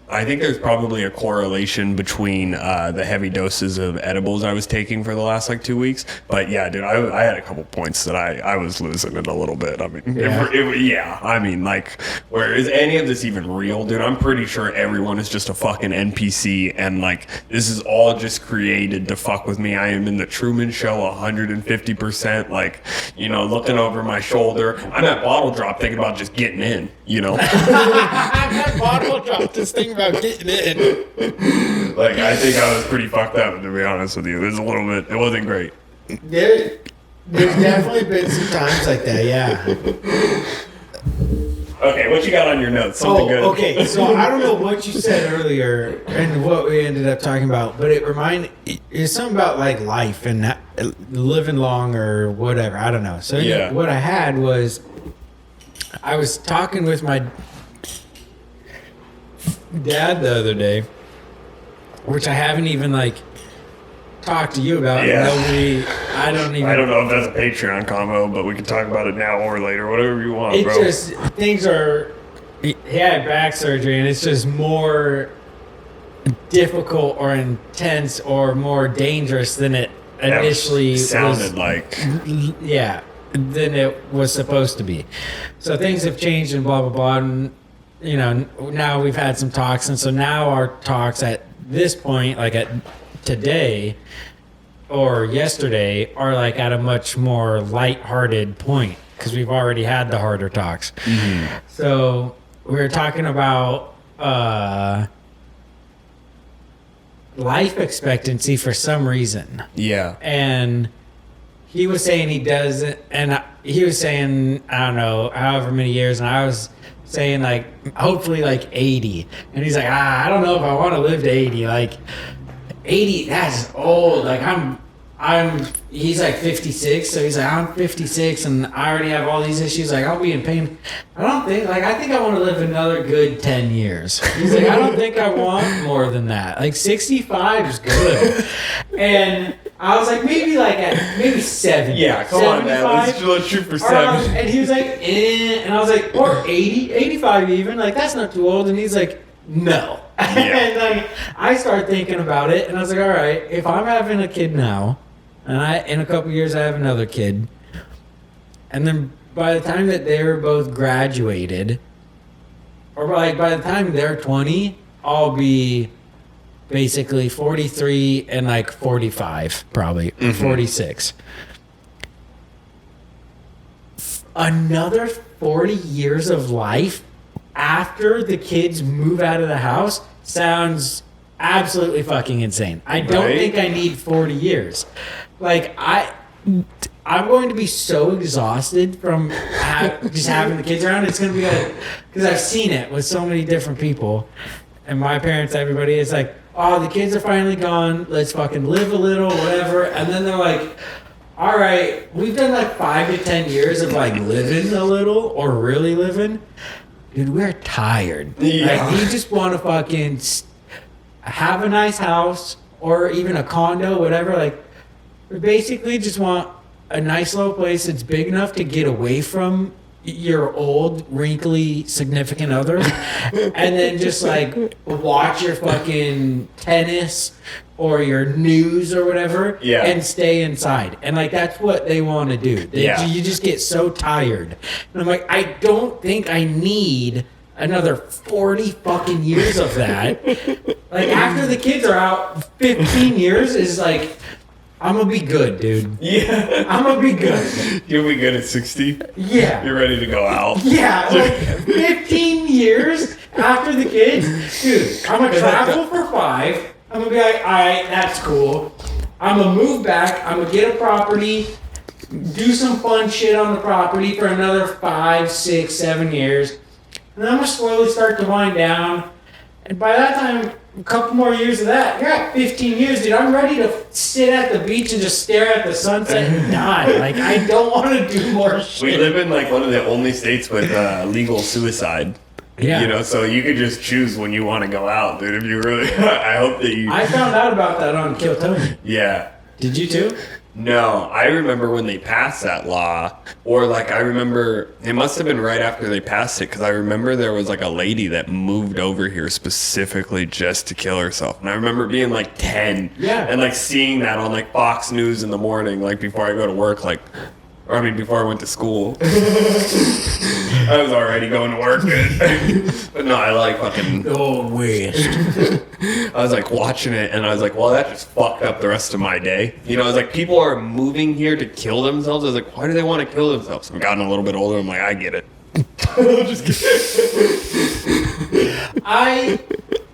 I think there's probably a correlation between the heavy doses of edibles I was taking for the last like 2 weeks. But yeah, dude, I had a couple points that I was losing it a little bit. I mean, I mean, like, where is any of this even real, dude? I'm pretty sure everyone is just a fucking NPC, and like this is all just created to fuck with me. I am in the Truman Show 150%. Like, you know, looking over my shoulder. I'm at Bottle Drop thinking about just getting in. You know, I'm at Bottle Drop this thing about getting in. Like, I think I was pretty fucked up, to be honest with you. It was a little bit, it wasn't great. There's definitely been some times like that, yeah. Okay, what you got on your notes? Something good. Okay. So I don't know what you said earlier and what we ended up talking about, but it's something about like life and living long or whatever. I don't know. So what I had was I was talking with my dad the other day, which I haven't even like talked to you about. Yeah. I don't know if that's a Patreon combo, but we can talk about it now or later, whatever you want, bro. Just things are. He had back surgery, and it's just more difficult or intense or more dangerous than it initially sounded like. Yeah, than it was supposed to be. So things have changed and blah blah blah. And now we've had some talks, and so now our talks at this point, like at today or yesterday, are like at a much more lighthearted point because we've already had the harder talks. Mm-hmm. So we were talking about life expectancy for some reason. Yeah. And he was saying he does it, and he was saying, I don't know, however many years, and I was saying like hopefully like 80. And he's like, I don't know if I want to live to 80. Like 80, that's old. Like he's like 56, so he's like, I'm 56 and I already have all these issues. Like, I'll be in pain. I think I want to live another good 10 years. He's like, I don't think I want more than that. Like 65 is good. And I was like, maybe 70. Yeah, come on, man. Let's shoot for 70. And he was like, and I was like, or 80, 85 even. Like, that's not too old. And he's like, no. Yeah. And like, I started thinking about it, and I was like, all right, if I'm having a kid now, and in a couple years I have another kid, and then by the time that they're both graduated, or like by the time they're 20, I'll be basically 43 and like 45 probably, or 46. Another 40 years of life after the kids move out of the house sounds absolutely fucking insane. I don't think I need 40 years. Like, I'm going to be so exhausted from just having the kids around. It's going to be like, because I've seen it with so many different people. And my parents, everybody, it's like, oh, the kids are finally gone. Let's fucking live a little, whatever. And then they're like, all right, we've done like 5 to 10 years of like living a little or really living. Dude, we're tired. Yeah. Like, we just want to fucking have a nice house or even a condo, whatever. Like, we basically just want a nice little place that's big enough to get away from your old, wrinkly significant other and then just like watch your fucking tennis or your news or whatever and stay inside. And like, that's what they want to do. You just get so tired. And I'm like, I don't think I need another 40 fucking years of that. Like, after the kids are out, 15 years is like, I'm gonna be good, dude. Yeah. I'm gonna be good. You'll be good at 60? Yeah. You're ready to go out? Yeah, like 15 years after the kids. Dude, I'm gonna travel for 5. I'm gonna be like, all right, that's cool. I'm gonna move back. I'm gonna get a property, do some fun shit on the property for another 5, 6, 7 years. And then I'm gonna slowly start to wind down. And by that time, a couple more years of that, you're at 15 years, dude. I'm ready to sit at the beach and just stare at the sunset and die. Like, I don't want to do more shit. We live in like one of the only states with legal suicide. Yeah. You know, so you could just choose when you want to go out, dude. If you really, I hope that you. I found out about that on Kill Tony. Yeah. Did you too? No, I remember when they passed that law, or like I remember it must have been right after they passed it, because I remember there was like a lady that moved over here specifically just to kill herself, and I remember being like 10, and like seeing that on like Fox News in the morning, like before I go to work, like, or I mean before I went to school. I was already going to work, but no, I like fucking. Oh wait. I was like watching it, and I was like, well, that just fucked up the rest of my day. You know, I was like, people are moving here to kill themselves. I was like, why do they want to kill themselves? I've gotten a little bit older. I'm like, I get it. Just kidding.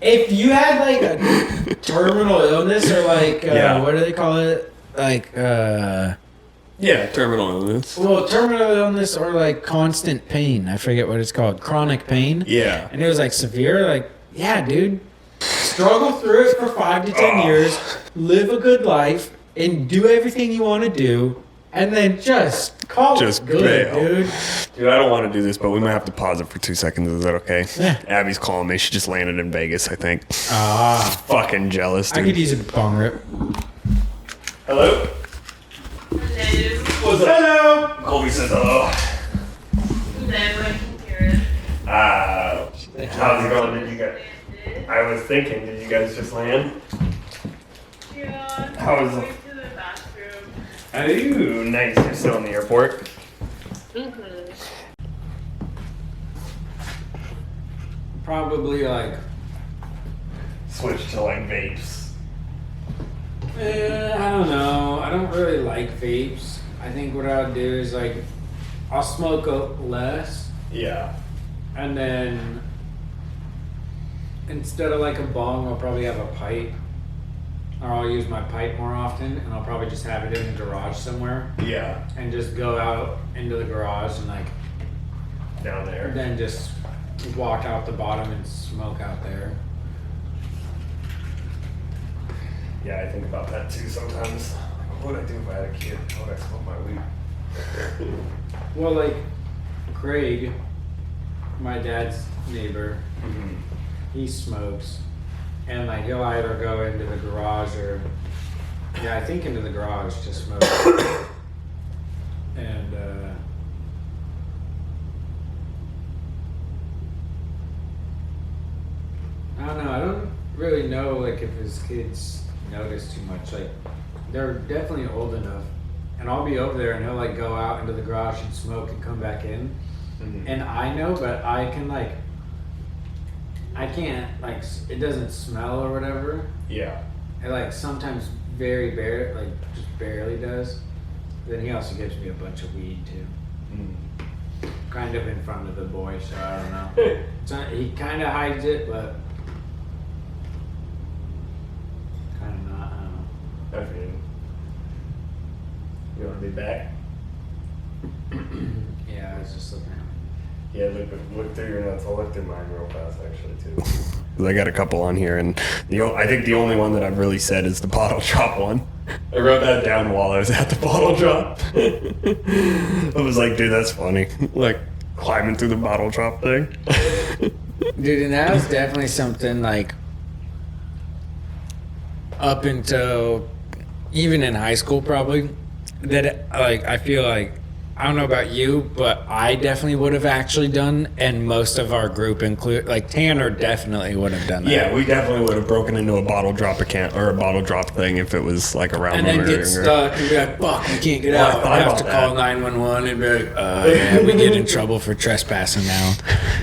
If you had like a terminal illness or like what do they call it? Like Yeah, terminal illness. Well, terminal illness or like constant pain. I forget what it's called. Chronic pain. Yeah. And it was like severe. Like, yeah, dude. Struggle through it for 5 to 10 years. Live a good life and do everything you want to do. And then just call it good, bail. dude. Dude, I don't want to do this, but we might have to pause it for 2 seconds. Is that okay? Yeah. Abby's calling me. She just landed in Vegas, I think. Ah. Fucking jealous, I dude. could use a bong rip. Hello? Hello. What's up? Hello. Colby says hello. Hello, I can hear it. How's it going? Did you guys? I was thinking, did you guys just land? Yeah. How was I'm it? going to the bathroom. Ooh, nice. You're still in the airport. Probably like, Switch to like vapes. I don't know. I don't really like vapes. I think what I'll do is like, I'll smoke less. Yeah. And then instead of like a bong, I'll probably have a pipe. Or I'll use my pipe more often, and I'll probably just have it in the garage somewhere Yeah. and just go out into the garage and like Down there. then just walk out the bottom and smoke out there. Yeah, I think about that too sometimes. What would I do if I had a kid? How would I smoke my weed? Well, like Craig, my dad's neighbor, he smokes, and like he'll either go into the garage or, yeah, I think into the garage to smoke. And I don't know. I don't really know like if his kids notice too much. Like they're definitely old enough, and I'll be over there and he'll like go out into the garage and smoke and come back in. And I know, but I can like, I can't like, it doesn't smell or whatever. Yeah. It like sometimes very bare, like just barely does. Then he also gives me a bunch of weed too, kind of in front of the boy. So I don't know. He kind of hides it, but kind of not. I don't know. I feel you. You want to be back? Yeah, I was just looking at. Yeah, look through your notes. I'll look through mine real fast, actually, too. I got a couple on here, and I think the only one that I've really said is the bottle drop one. I wrote that down while I was at the bottle drop. I was like, dude, that's funny. Like, climbing through the bottle drop thing. Dude, and that was definitely something like up until even in high school, probably, that like I feel like, I don't know about you, but I definitely would have actually done, and most of our group include like Tanner definitely would have done that. Yeah, we definitely would have broken into a bottle drop account or a bottle drop thing if it was like around And when then we were get younger. stuck and be like, fuck, we can't get Well, I out. thought I have about to that. call 911 and be like, yeah, we get in trouble for trespassing now.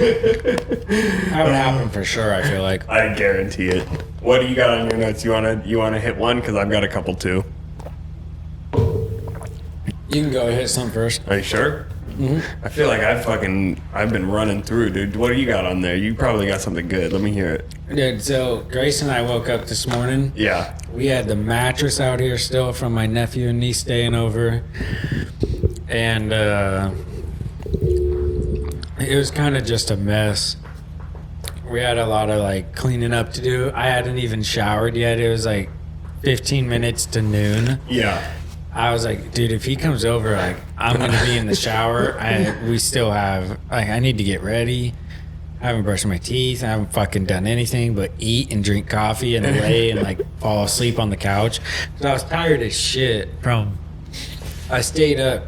That would happen for sure, I feel like. I guarantee it. What do you got on your notes? You wanna hit one? Because I've got a couple too. You can go hit some first. Are you sure? I feel like I've been running through, dude. What do you got on there? You probably got something good. Let me hear it. Dude, so Grace and I woke up this morning. Yeah. We had the mattress out here still from my nephew and niece staying over. And it was kind of just a mess. We had a lot of like cleaning up to do. I hadn't even showered yet. It was like 15 minutes to noon. Yeah. I was like, dude, if he comes over, like, I'm gonna be in the shower. We still have, like, I need to get ready. I haven't brushed my teeth. I haven't fucking done anything but eat and drink coffee and lay and like fall asleep on the couch. Cause I was tired as shit I stayed up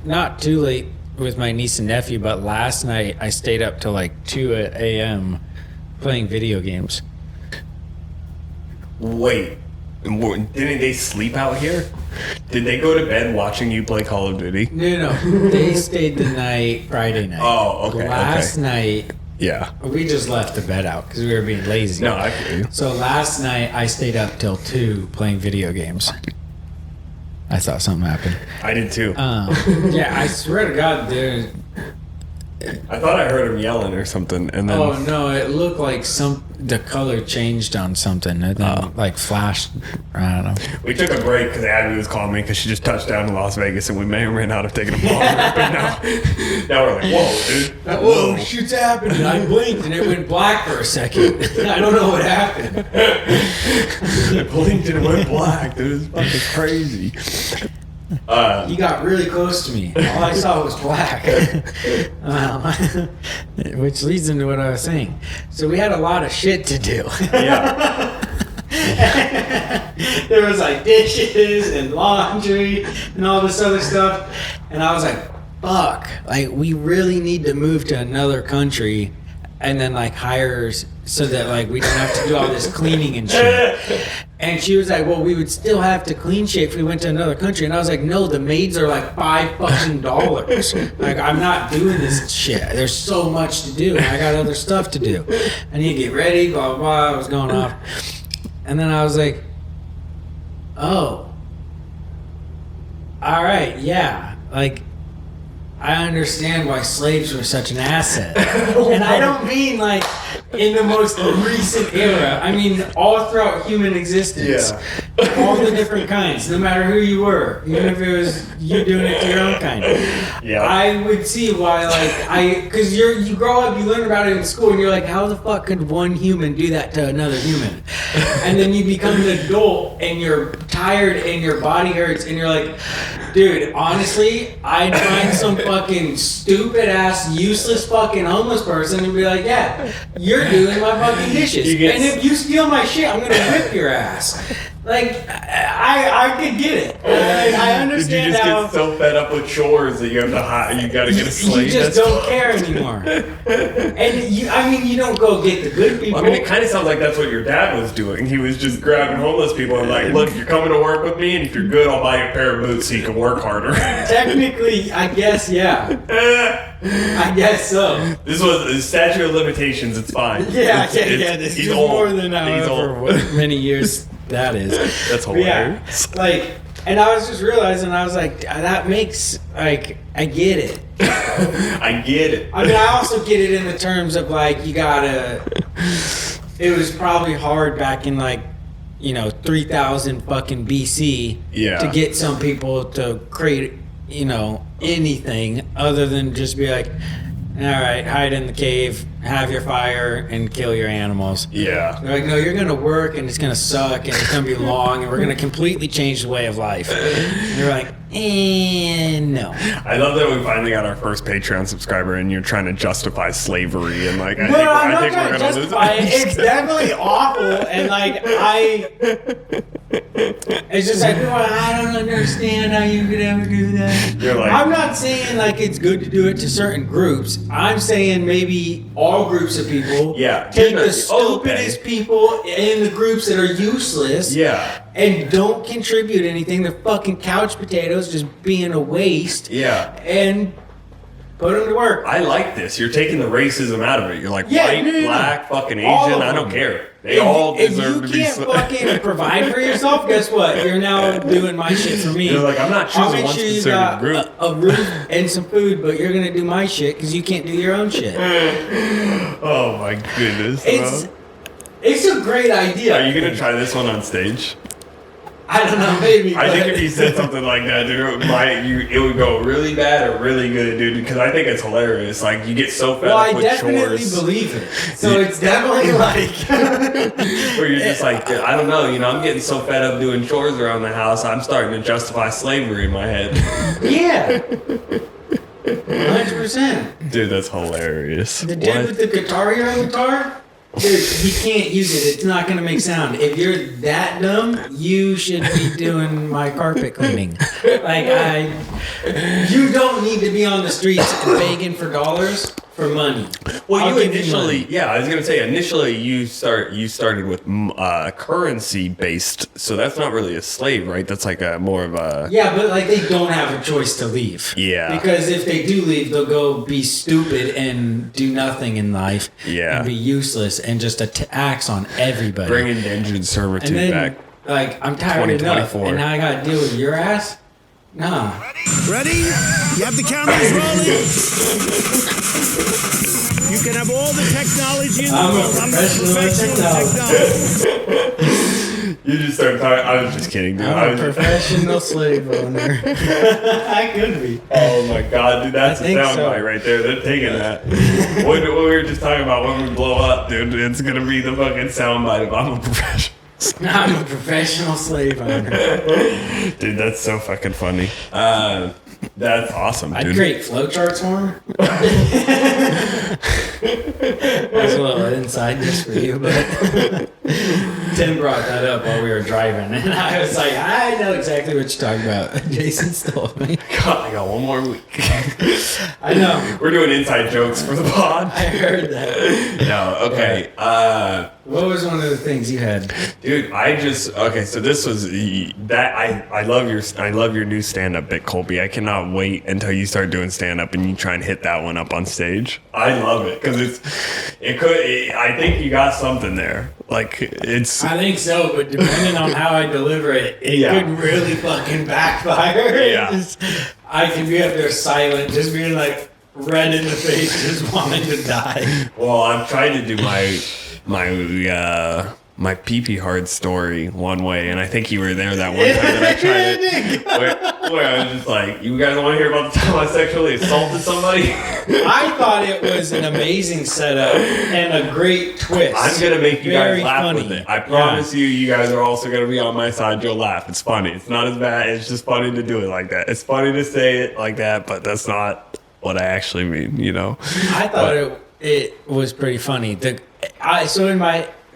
not too late with my niece and nephew, but last night I stayed up till like 2 a.m. playing video games. Wait. Didn't they sleep out here? Did they go to bed watching you play Call of Duty? No. They stayed the night Friday night. Oh, okay. Last night, Yeah. we just left the bed out because we were being lazy. No, I feel you. So last night I stayed up till 2 playing video games. I thought something happened. I did too. Yeah, I swear to God, dude. I thought I heard him yelling or something, and then Oh no, it looked like the color changed on something. And then like flashed. I don't know. We took a break because Abby was calling me because she just touched down in Las Vegas and we may or may not have taken a ball. But now we're like, whoa, dude. Whoa, shit's happening. I blinked and it went black for a second. I don't know what happened. It blinked and it went black, dude. It's fucking crazy. You got really close to me. All I saw was black. Which leads into what I was saying. So we had a lot of shit to do. Yeah. There was like dishes and laundry and all this other stuff. And I was like, fuck, like we really need to move to another country and then like hire so that like we don't have to do all this cleaning and shit. And she was like, well, we would still have to clean shit if we went to another country. And I was like, no, the maids are like $5. Like, I'm not doing this shit. There's so much to do. And I got other stuff to do. I need to get ready, blah, blah, blah. I was going off. And then I was like, oh. All right, yeah. Like, I understand why slaves were such an asset. And I don't mean like in the most recent era. I mean all throughout human existence. Yeah. All the different kinds, no matter who you were. Even if it was you doing it to your own kind. Yeah. I would see why because you grow up, you learn about it in school, and you're like, how the fuck could one human do that to another human? And then you become an adult, and you're tired, and your body hurts, and you're like, dude, honestly, I'd find some fucking stupid ass, useless fucking homeless person and be like, yeah, you're doing my fucking dishes. And if you steal my shit, I'm gonna whip your ass. Like, I could get it. I understand Did you just how get so fed up with chores that you have to you gotta get a slave? you just don't care anymore. And you don't go get the good people. I mean, it kind of sounds like that's what your dad was doing. He was just grabbing homeless people and like, look, you're coming to work with me, and if you're good, I'll buy you a pair of boots so you can work harder. Technically, I guess, yeah. I guess so. This was the statute of limitations. It's fine. Yeah. This he's is old. more than He's however old. what many years that is. That's But yeah, hilarious. like, and I was just realizing, I was like, that makes, like, I get it. I get it. I mean, I also get it in the terms of, like, you gotta, it was probably hard back in, like, 3000 fucking BC Yeah. to get some people to create, anything other than just be like, all right, hide in the cave, have your fire, and kill your animals. Yeah. They're like, no, you're going to work, and it's going to suck, and it's going to be long, and we're going to completely change the way of life. And you're like, no. I love that we finally got our first Patreon subscriber, and you're trying to justify slavery, and like, I I'm not think trying we're to gonna lose justify it. it. It's definitely awful, and like it's just like, well, I don't understand how you could ever do that. You're like, I'm not saying like it's good to do it to certain groups. I'm saying maybe all groups of people. Yeah. Take the Okay. stupidest people in the groups that are useless. Yeah. And don't contribute anything. They're fucking couch potatoes, just being a waste. Yeah. And put them to work. I like this. You're taking the racism out of it. You're like, Yeah, white, no. black, fucking All Asian. of I don't them. care. They all deserve to if be. you can't fucking provide for yourself, guess what? You're now doing my shit for me. You're like, I'm not I'll choosing make one sure you specific got group. a roof and some food, but you're gonna do my shit because you can't do your own shit. Oh my goodness. It's a great idea. Are you gonna try this one on stage? I don't know, maybe. I think but- if you said something like that, dude, it would go really bad or really good, dude. Because I think it's hilarious. Like you get so fed Well, I up with definitely chores, believe it. So it's definitely like. where you're just like, I don't know, I'm getting so fed up doing chores around the house. I'm starting to justify slavery in my head. Yeah. 100%. Dude, that's hilarious. The dude with the guitar hero guitar? Dude, he can't use it. It's not going to make sound. If you're that dumb, you should be doing my carpet cleaning. You don't need to be on the streets begging for dollars for money. Well, I'll you give initially, money. I was gonna say initially you started with currency based, so that's not really a slave, right? That's like a more of a Yeah, but like they don't have a choice to leave. Yeah. Because if they do leave, they'll go be stupid and do nothing in life. Yeah. And be useless and just a tax on everybody. bring indentured servitude and then, back. like, I'm tired enough, 2024. and now I gotta deal with your ass. No. Ready? You have the cameras rolling? You can have all the technology in the I'm a world. professional technology. You just started talking. I was just kidding, dude. I'm a professional slave owner. I could be. Oh my god, dude, that's I a think soundbite so. right there. They're taking that. What we were just talking about when we blow up, dude. It's gonna be the fucking soundbite of I'm a professional. I'm a professional slave owner. Dude, that's so fucking funny. That's awesome, I'd dude. create flowcharts for him. That's a little inside just for you, but Tim brought that up while we were driving, and I was like, I know exactly what you're talking about. Jason stole me. God, I got one more week. I know. We're doing inside jokes for the pod. I heard that. No, okay. What was one of the things you had? Dude, okay. So this was that I love your new stand up bit, Colby. I cannot wait until you start doing stand up and you try and hit that one up on stage. I love it because I think you got something there. Like it's. I think so, but depending on how I deliver it, it could really fucking backfire. Yeah. I could be up there silent, just being like red in the face, just wanting to die. Well, I'm trying to do my pee-pee hard story one way, and I think you were there that one time that I tried it, where I was just like, you guys want to hear about the time I sexually assaulted somebody? I thought it was an amazing setup and a great twist. I'm going to make you Very guys laugh funny. with it. I promise you guys are also going to be on my side. You'll laugh. It's funny. It's not as bad. It's just funny to do it like that. It's funny to say it like that, but that's not what I actually mean, you know? I thought it was pretty funny.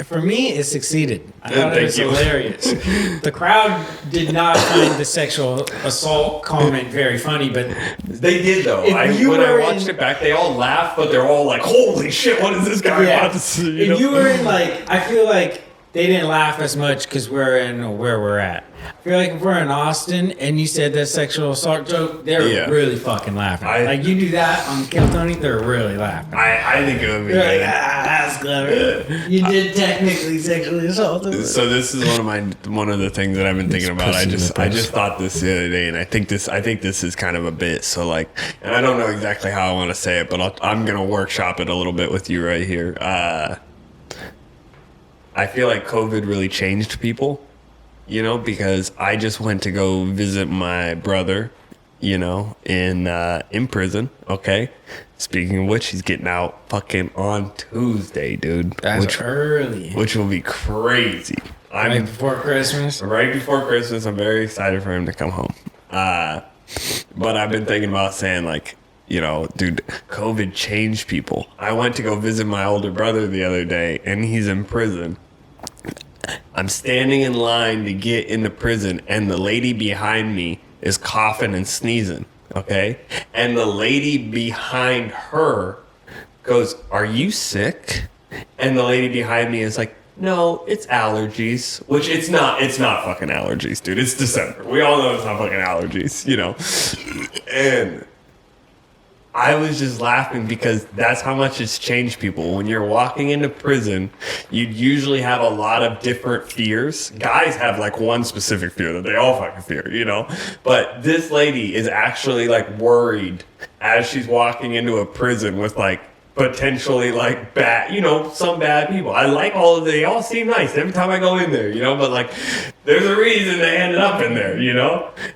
For me, it succeeded. I thought it Thank was you. hilarious. The crowd did not find the sexual assault comment very funny, but They did though. If you When I were watched in- it back, they all laughed, but they're all like, "Holy shit! What is this guy about to see?" if you were in I feel like they didn't laugh as much because we're in where we're at. I feel like if we're in Austin and you said that sexual assault joke, they're Yeah. really fucking laughing. Like you do that on Kill Tony, they're really laughing. I think it would be They're like, good. that's clever. You did technically sexually assault them. So this is one of the things that I've been thinking about. I just thought this the other day, and I think this is kind of a bit. So and I don't know exactly how I want to say it, but I'm gonna workshop it a little bit with you right here. I feel like COVID really changed people, because I just went to go visit my brother, in prison. Okay. Speaking of which, he's getting out fucking on Tuesday, dude. That's early. Which will be crazy. Right before Christmas. Right before Christmas. I'm very excited for him to come home. But I've been thinking about saying dude, COVID changed people. I went to go visit my older brother the other day, and he's in prison. I'm standing in line to get into prison, and the lady behind me is coughing and sneezing, okay? And the lady behind her goes, "Are you sick?" And the lady behind me is like, "No, it's allergies." Which it's not fucking allergies, dude. It's December. We all know it's not fucking allergies, And I was just laughing because that's how much it's changed people. When you're walking into prison, you'd usually have a lot of different fears. Guys have one specific fear that they all fucking fear, But this lady is actually worried as she's walking into a prison with potentially bad, some bad people. I like they all seem nice every time I go in there, but there's a reason they ended up in there,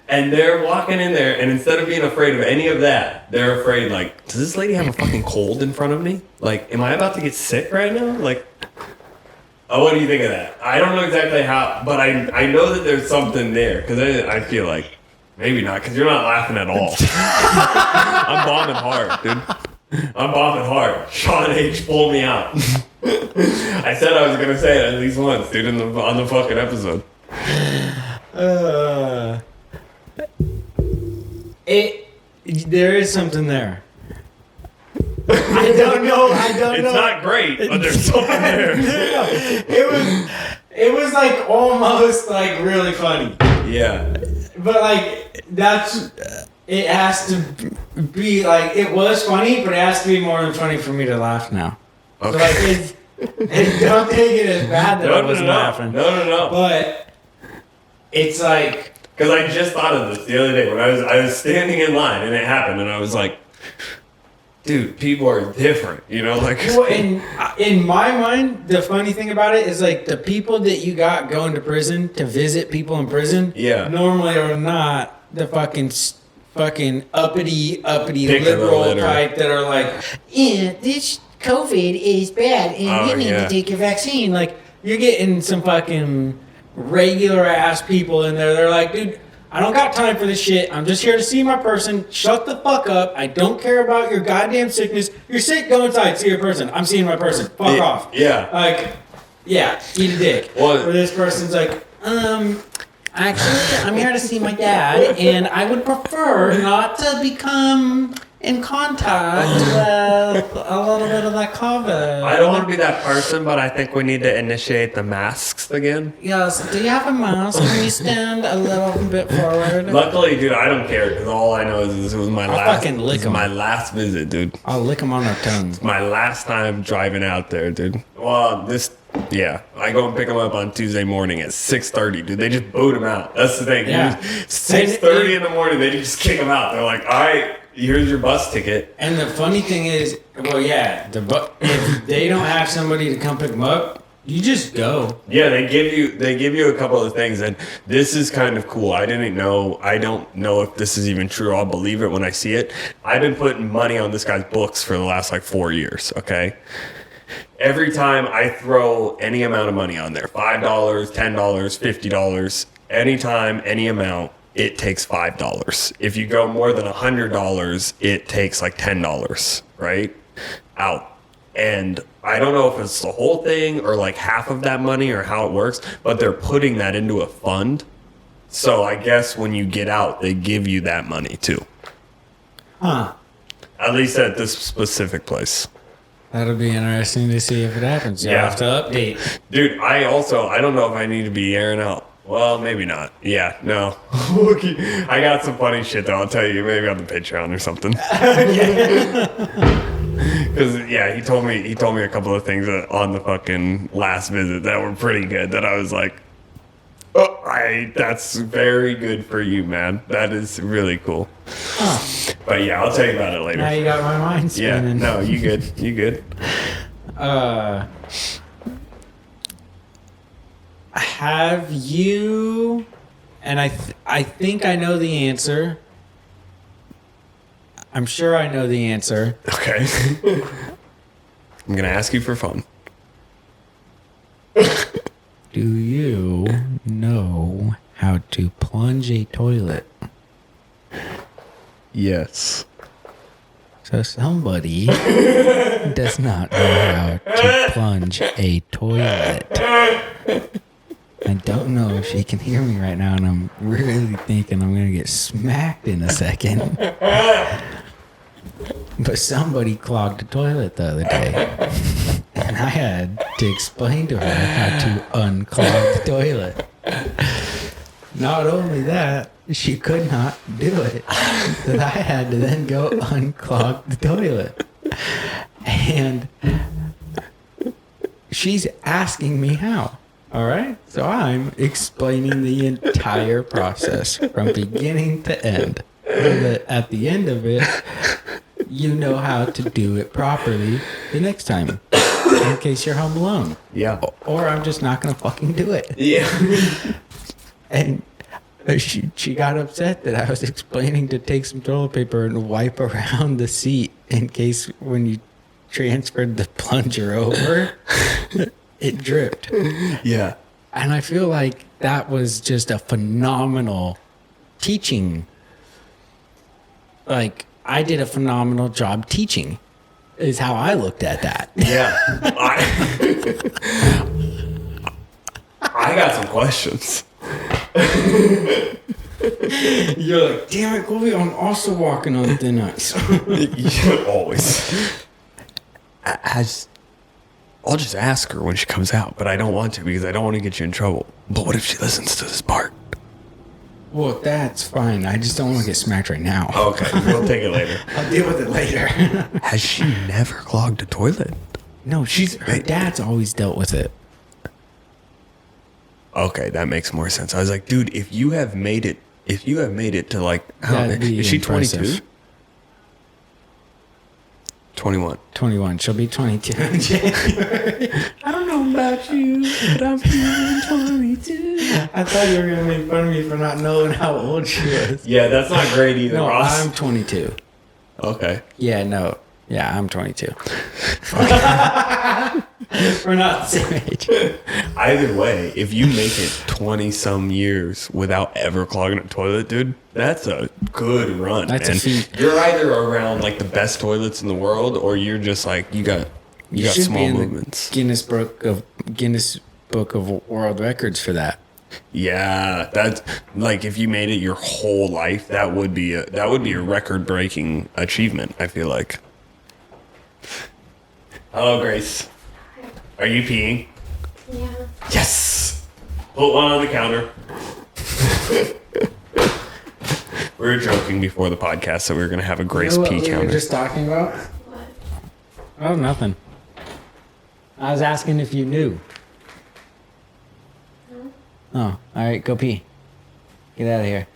and they're walking in there, and instead of being afraid of any of that, they're afraid does this lady have a fucking cold in front of me? Am I about to get sick right now? Oh, what do you think of that? I don't know exactly how, but I know that there's something there, because I feel maybe not, because you're not laughing at all. I'm bombing hard, dude. I'm bombing hard. Sean H. pulled me out. I said I was going to say it at least once, dude, on the fucking episode. There is something there. I don't know. It's not great, but there's something there. It was almost really funny. Yeah. But it has to be it was funny, but it has to be more than funny for me to laugh now. Okay. So don't take it as bad that I was laughing. No. But it's Because I just thought of this the other day when I was standing in line and it happened, and I was like, dude, people are different, you know, like. Well, in my mind, the funny thing about it is like the people that you got going to prison to visit people in prison, Yeah. normally are not the fucking uppity Pick of the liberal litter. type that are like, Yeah, this COVID is bad, and Oh, you need yeah. to take your vaccine. like you're getting some fucking regular ass people in there. They're like, dude, I don't got time for this shit. I'm just here to see my person. Shut the fuck up. I don't care about your goddamn sickness. You're sick, go inside, see your person. I'm seeing my person. Fuck Yeah, off. yeah. Like, yeah, eat a dick. Well- Where this person's like, actually, I'm here to see my dad, and I would prefer not to become in contact with a little bit of that COVID. I don't want to be that person, but I think we need to initiate the masks again. Yes, do you have a mask? Can you stand a little bit forward? Luckily, dude, I don't care because all I know is this was my last. fucking lick this is 'em. my last visit, dude. I'll lick them on their tongues. My last time driving out there, dude. Well, yeah, I go and pick them up on Tuesday morning at 6:30, dude. They just boot them out. That's the thing. Yeah. 6:30 in the morning, they just kick them out. They're like, all right, here's your bus ticket. And the funny thing is, well, yeah, if they don't have somebody to come pick them up, you just go. Yeah, they give you a couple of things, and this is kind of cool. I don't know if this is even true. I'll believe it when I see it. I've been putting money on this guy's books for the last like 4 years. Okay. Every time I throw any amount of money on there, $5, $10, $50, anytime, any amount, it takes $5. If you go more than $100, it takes like $10, right? Out. And I don't know if it's the whole thing or like half of that money or how it works, but they're putting that into a fund. So I guess when you get out, they give you that money too. Huh. At least at this specific place. That'll be interesting to see if it happens. You'll Yeah. have to update. Dude, I don't know if I need to be airing out. Well, maybe not. Yeah, no. I got some funny shit though. I'll tell you maybe on the Patreon or something. Because yeah, he told me a couple of things on the fucking last visit that were pretty good. That I was like, oh, that's very good for you, man. That is really cool. But yeah, I'll tell you about it later. Now you got my mind Yeah, spinning. no, you good. You good. Have you? And I think I know the answer. I'm sure I know the answer. Okay. I'm gonna ask you for fun. Do you know how to plunge a toilet? Yes. So somebody does not know how to plunge a toilet. I don't know if she can hear me right now, and I'm really thinking I'm gonna get smacked in a second. But somebody clogged the toilet the other day, and I had to explain to her how to unclog the toilet. Not only that, she could not do it, that I had to then go unclog the toilet. And she's asking me how. All right? So I'm explaining the entire process from beginning to end. So that at the end of it, you know how to do it properly the next time. In case you're home alone. Yeah. Or I'm just not going to fucking do it. Yeah. And she got upset that I was explaining to take some toilet paper and wipe around the seat in case when you transferred the plunger over, it dripped. Yeah. And I feel like that was just a phenomenal teaching. Like, I did a phenomenal job teaching, is how I looked at that. Yeah. I got some questions. You're like, damn it, Colby, I'm also walking on thin ice. Always. I'll just ask her when she comes out, but I don't want to because I don't want to get you in trouble. But what if she listens to this part? Well, that's fine. I just don't want to get smacked right now. Okay, we'll take it later. I'll deal with it later. Has she never clogged a toilet? No, her dad's always dealt with it. Okay, that makes more sense. I was like, dude, if you have made it If you have made it to like, That'd be is she impressive. 22? 21. 21. She'll be 22 in January. I don't know about you, but I'm feeling 22. I thought you were going to make fun of me for not knowing how old she was. Yeah, that's not great either, No, Ross. I'm 22. Okay. Yeah, no. Yeah, I'm 22. We're not the same age. Either way, if you make it 20 some years without ever clogging a toilet, dude, that's a good run. That's a man. feat. You're either around like the best toilets in the world, or you're just like you got should small be in movements. the Guinness Book of World Records for that. Yeah, that's like if you made it your whole life, that would be a record breaking achievement. I feel like. Hello, Grace. Are you peeing? Yeah. Yes. Put one on the counter. We were joking before the podcast that we were going to have a Grace You know what pee we were counter. just talking about? What? Oh, nothing. I was asking if you knew. Oh, all right, go pee. Get out of here.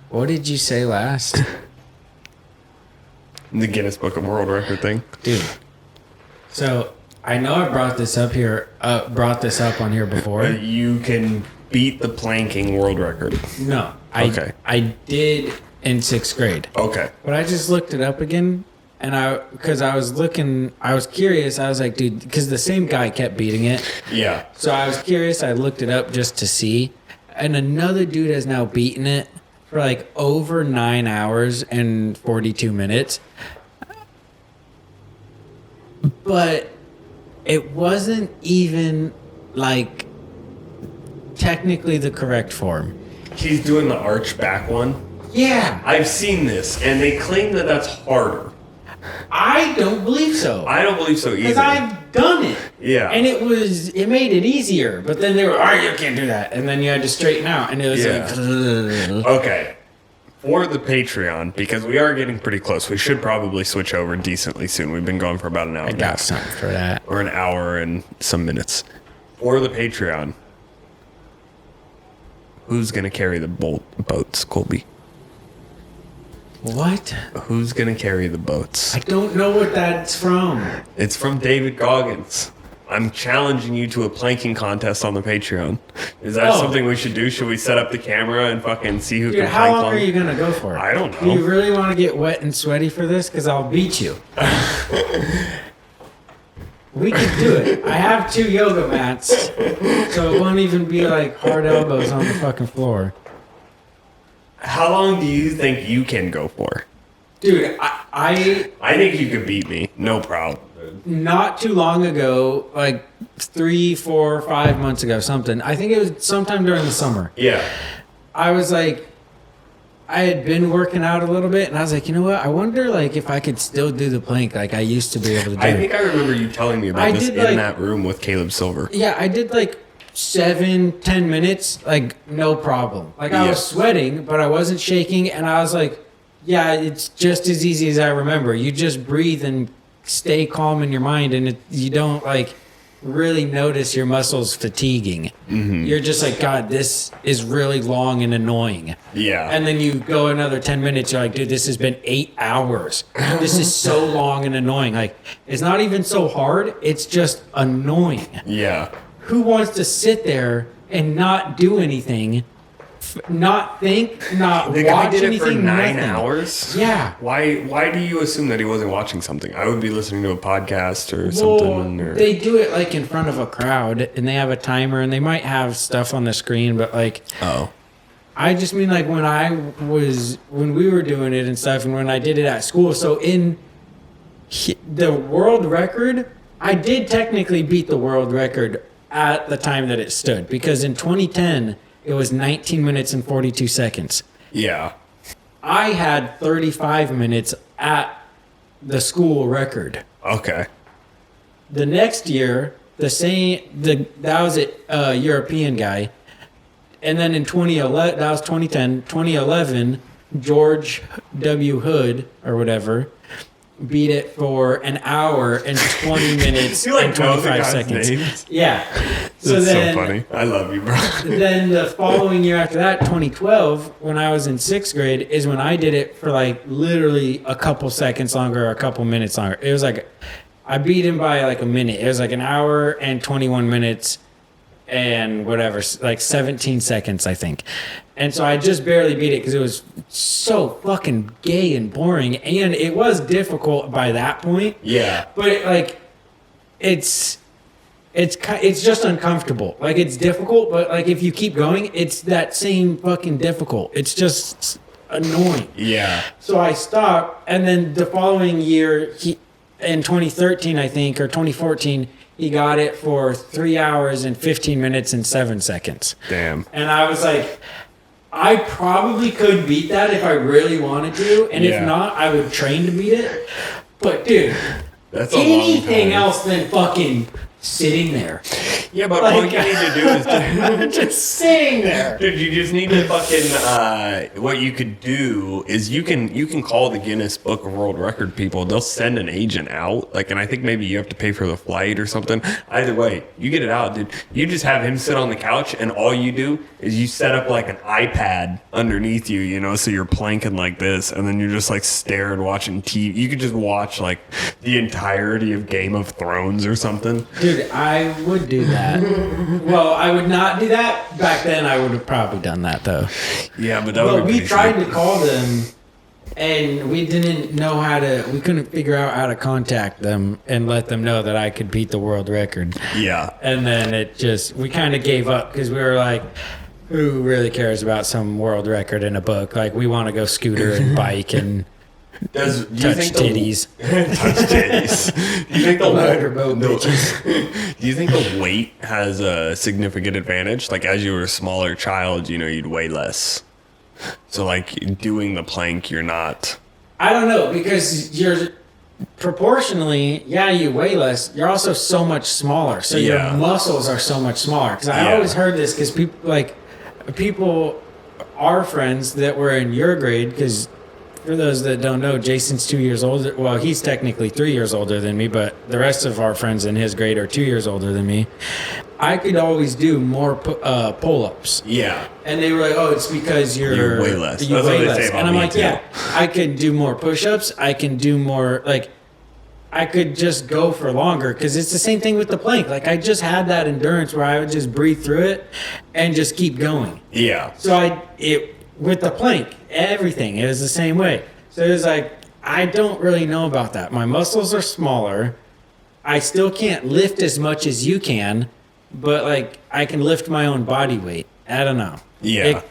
What did you say last? The Guinness Book of World Record thing. Dude. So, I know I brought this up on here before. You can beat the planking world record. No. Okay. I did in 6th grade. Okay. But I just looked it up again, and because I was curious. I was like, dude, because the same guy kept beating it. Yeah. So I was curious. I looked it up just to see, and another dude has now beaten it for like over 9 hours and 42 minutes. But it wasn't even like technically the correct form. He's doing the arch back one. Yeah. I've seen this, and they claim that that's harder. I don't believe so. I don't believe so Because either. I've done it. Yeah. And it made it easier. But then they were, all right, you can't do that. And then you had to straighten out. And it was Yeah. like, Okay. For the Patreon, because we are getting pretty close, we should probably switch over decently soon. We've been going for about an hour I and a half. got something for that. Or an hour and some minutes. For the Patreon, who's going to carry the boats, Colby? What? Who's going to carry the boats? I don't know what that's from. It's from David Goggins. I'm challenging you to a planking contest on the Patreon. Is that Oh. something we should do? Should we set up the camera and fucking see who Dude, can how plank long are you going to go for? I don't Do know. you really want to get wet and sweaty for this? Because I'll beat you. We could do it. I have 2 yoga mats, so it won't even be like hard elbows on the fucking floor. How long do you think you can go for? Dude, I I think you could beat me. No problem. not too long ago, like 3, 4, 5 months ago, something. I think it was sometime during the summer. Yeah. I was like, I had been working out a little bit, and I was like, you know what? I wonder, like, if I could still do the plank like I used to be able to do. I think I remember you telling me about I this did, in like- that room with Caleb Silver. Yeah, I did like 7-10 minutes, like no problem. Like I was Yeah. sweating, but I wasn't shaking, and I was like, yeah, it's just as easy as I remember. You just breathe and stay calm in your mind, and you don't like really notice your muscles fatiguing. Mm-hmm. You're just like, God, this is really long and annoying. Yeah. And then you go another 10 minutes, you're like, dude, this has been 8 hours. This is so long and annoying. Like, it's not even so hard, it's just annoying. Yeah. Who wants to sit there and not do anything, not think, not The guy watch did it anything? for 9 nothing. hours? Yeah. Why do you assume that he wasn't watching something? I would be listening to a podcast or Well, something. Or... they do it like in front of a crowd, and they have a timer, and they might have stuff on the screen, but like, Oh. I just mean like when we were doing it and stuff, and when I did it at school. So in the world record, I did technically beat the world record at the time that it stood, because in 2010 it was 19 minutes and 42 seconds. Yeah. I had 35 minutes at the school record. Okay. The next year, that was a European guy. And then in 2011, that was 2010, 2011, George W. Hood or whatever, beat it for an hour and 20 minutes You, like, and know the 25 guys' seconds. names? Yeah. So That's then, so funny. I love you, bro. then the following year after that, 2012, when I was in 6th grade, is when I did it for like literally a couple seconds longer, or a couple minutes longer. It was like, I beat him by like a minute. It was like an hour and 21 minutes and whatever, like 17 seconds, I think. And so I just barely beat it because it was so fucking gay and boring. And it was difficult by that point. Yeah. But like, it's just uncomfortable. Like, it's difficult, but like if you keep going, it's that same fucking difficult. It's just annoying. Yeah. So I stopped, and then the following year, in 2013, I think, or 2014, he got it for 3 hours and 15 minutes and 7 seconds. Damn. And I was like, I probably could beat that if I really wanted to, and Yeah. if not, I would train to beat it. But dude, That's a long anything time. else than fucking sitting there. Yeah, but all you need to do is Just sitting there. dude, you just need to fucking what you could do is you can call the Guinness Book of World Record people. They'll send an agent out, like, and I think maybe you have to pay for the flight or something. Either way, you get it out, dude. You just have him sit on the couch, and all you do is you set up like an iPad underneath you, you know, so you're planking like this, and then you're just like staring, watching TV. You could just watch like the entirety of Game of Thrones or something. Dude, I would do that. Well, I would not do that. Back then, I would have probably done that, though. Yeah, but that But would be we pretty tried sick. to call them, and we didn't know how to. We couldn't figure out how to contact them and let them know that I could beat the world record. Yeah. And then we kind of gave up because we were like, who really cares about some world record in a book? Like, we want to go scooter and bike and Do you touch think titties. touch titties. Do you think the Motorboat Do you think the weight has a significant advantage? Like, as you were a smaller child, you know, you'd weigh less. So like doing the plank, you're not. I don't know, because you're proportionally, yeah, you weigh less. You're also so much smaller, so Yeah. your muscles are so much smaller. Because I Yeah. always heard this because people, our friends that were in your grade. Because for those that don't know, Jason's 2 years older. Well, he's technically 3 years older than me, but the rest of our friends in his grade are 2 years older than me. I could always do more pull-ups. Yeah. And they were like, "Oh, it's because You're way less." You That's what weigh they say less." about And I'm me, like, too. "Yeah, I could do more push-ups. I can do more. Like, I could just go for longer because it's the same thing with the plank. Like, I just had that endurance where I would just breathe through it and just keep going. Yeah. So with the plank, everything it was the same way. So it was like, I don't really know about that. My muscles are smaller. I still can't lift as much as you can, but like I can lift my own body weight. I don't know. Yeah.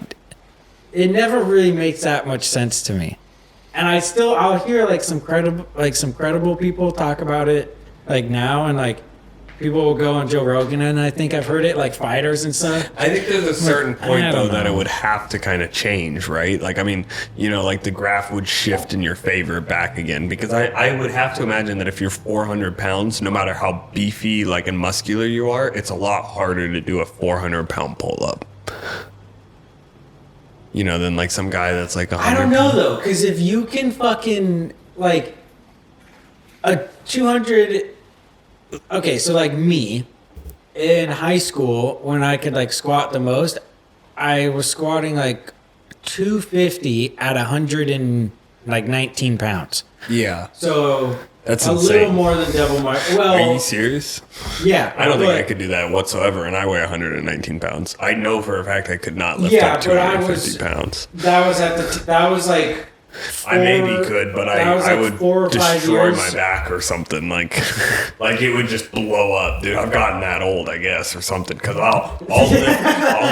It never really makes that much sense to me. And I'll hear like some credible people talk about it like now, and like people will go on Joe Rogan, and I think I've heard it, like fighters and stuff. I think there's a certain I point don't though that know. it would have to kind of change, right? Like, I mean, you know, like the graph would shift in your favor back again, because I would have to imagine that if you're 400 pounds, no matter how beefy like and muscular you are, it's a lot harder to do a 400-pound pull-up. You know, than like some guy that's like 100. I don't know though, because if you can fucking like a 200. Okay, so like me in high school, when I could like squat the most, I was squatting like 250 at 119 pounds. Yeah. So That's a insane. little more than double my. Are Well, you serious? yeah. I don't think but- I could do that whatsoever, and I weigh 119 pounds. I know for a fact I could not lift Yeah, up but I 250 was- pounds. That was that was like. I maybe could, but that was I like would 4 or 5 destroy years. my back or something. Like, like it would just blow up, dude. I've gotten that old, I guess, or something. Because I'll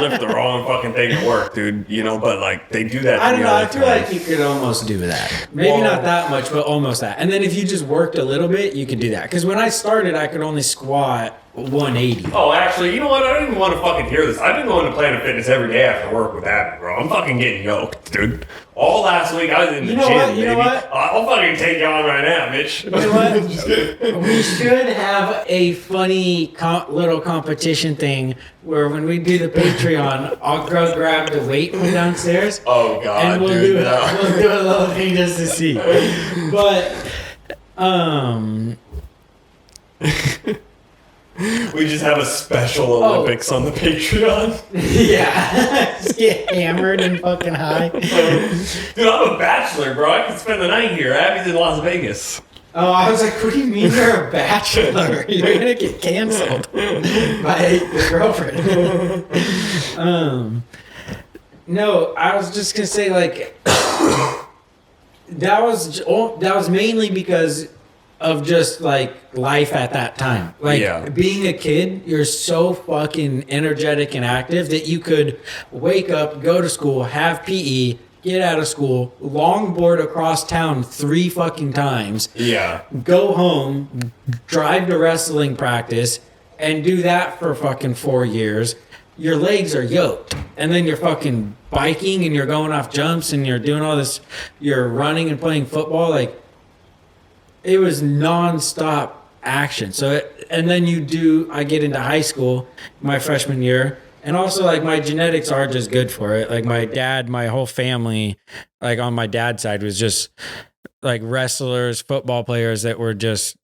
lift the wrong fucking thing at work, dude. You know, but like they do that. To I don't me know. all I the feel time. like you could almost do that. Maybe Well- not that much, but almost that. And then if you just worked a little bit, you could do that. Because when I started, I could only squat 180. Oh, actually, you know what? I don't even want to fucking hear this. I've been going to Planet Fitness every day after work with Abby, bro. I'm fucking getting yoked, dude. All last week I was in the You know gym, what? You know baby. what? I'll fucking take you on right now, bitch. You know what? We should have a funny little competition thing where when we do the Patreon, I'll go grab the weight from downstairs. Oh god, And we'll dude. do it. No. We'll do a little thing just to see. But We just have a special Olympics on the Patreon. Yeah. Just get hammered and fucking high. Dude, I'm a bachelor, bro. I can spend the night here. Abby's in Las Vegas. Oh, I was like, what do you mean you're a bachelor? You're gonna get canceled by your girlfriend. No, I was just gonna say like that was mainly because of just like life at that time. Like being a kid, you're so fucking energetic and active that you could wake up, go to school, have PE, get out of school, longboard across town 3 fucking times. Yeah. Go home, drive to wrestling practice, and do that for fucking 4 years. Your legs are yoked. And then you're fucking biking and you're going off jumps and you're doing all this, you're running and playing football. Like, it was nonstop action. So, and then I get into high school my freshman year. And also, like, my genetics are just good for it. Like, my dad, my whole family, like, on my dad's side was just, like, wrestlers, football players that were just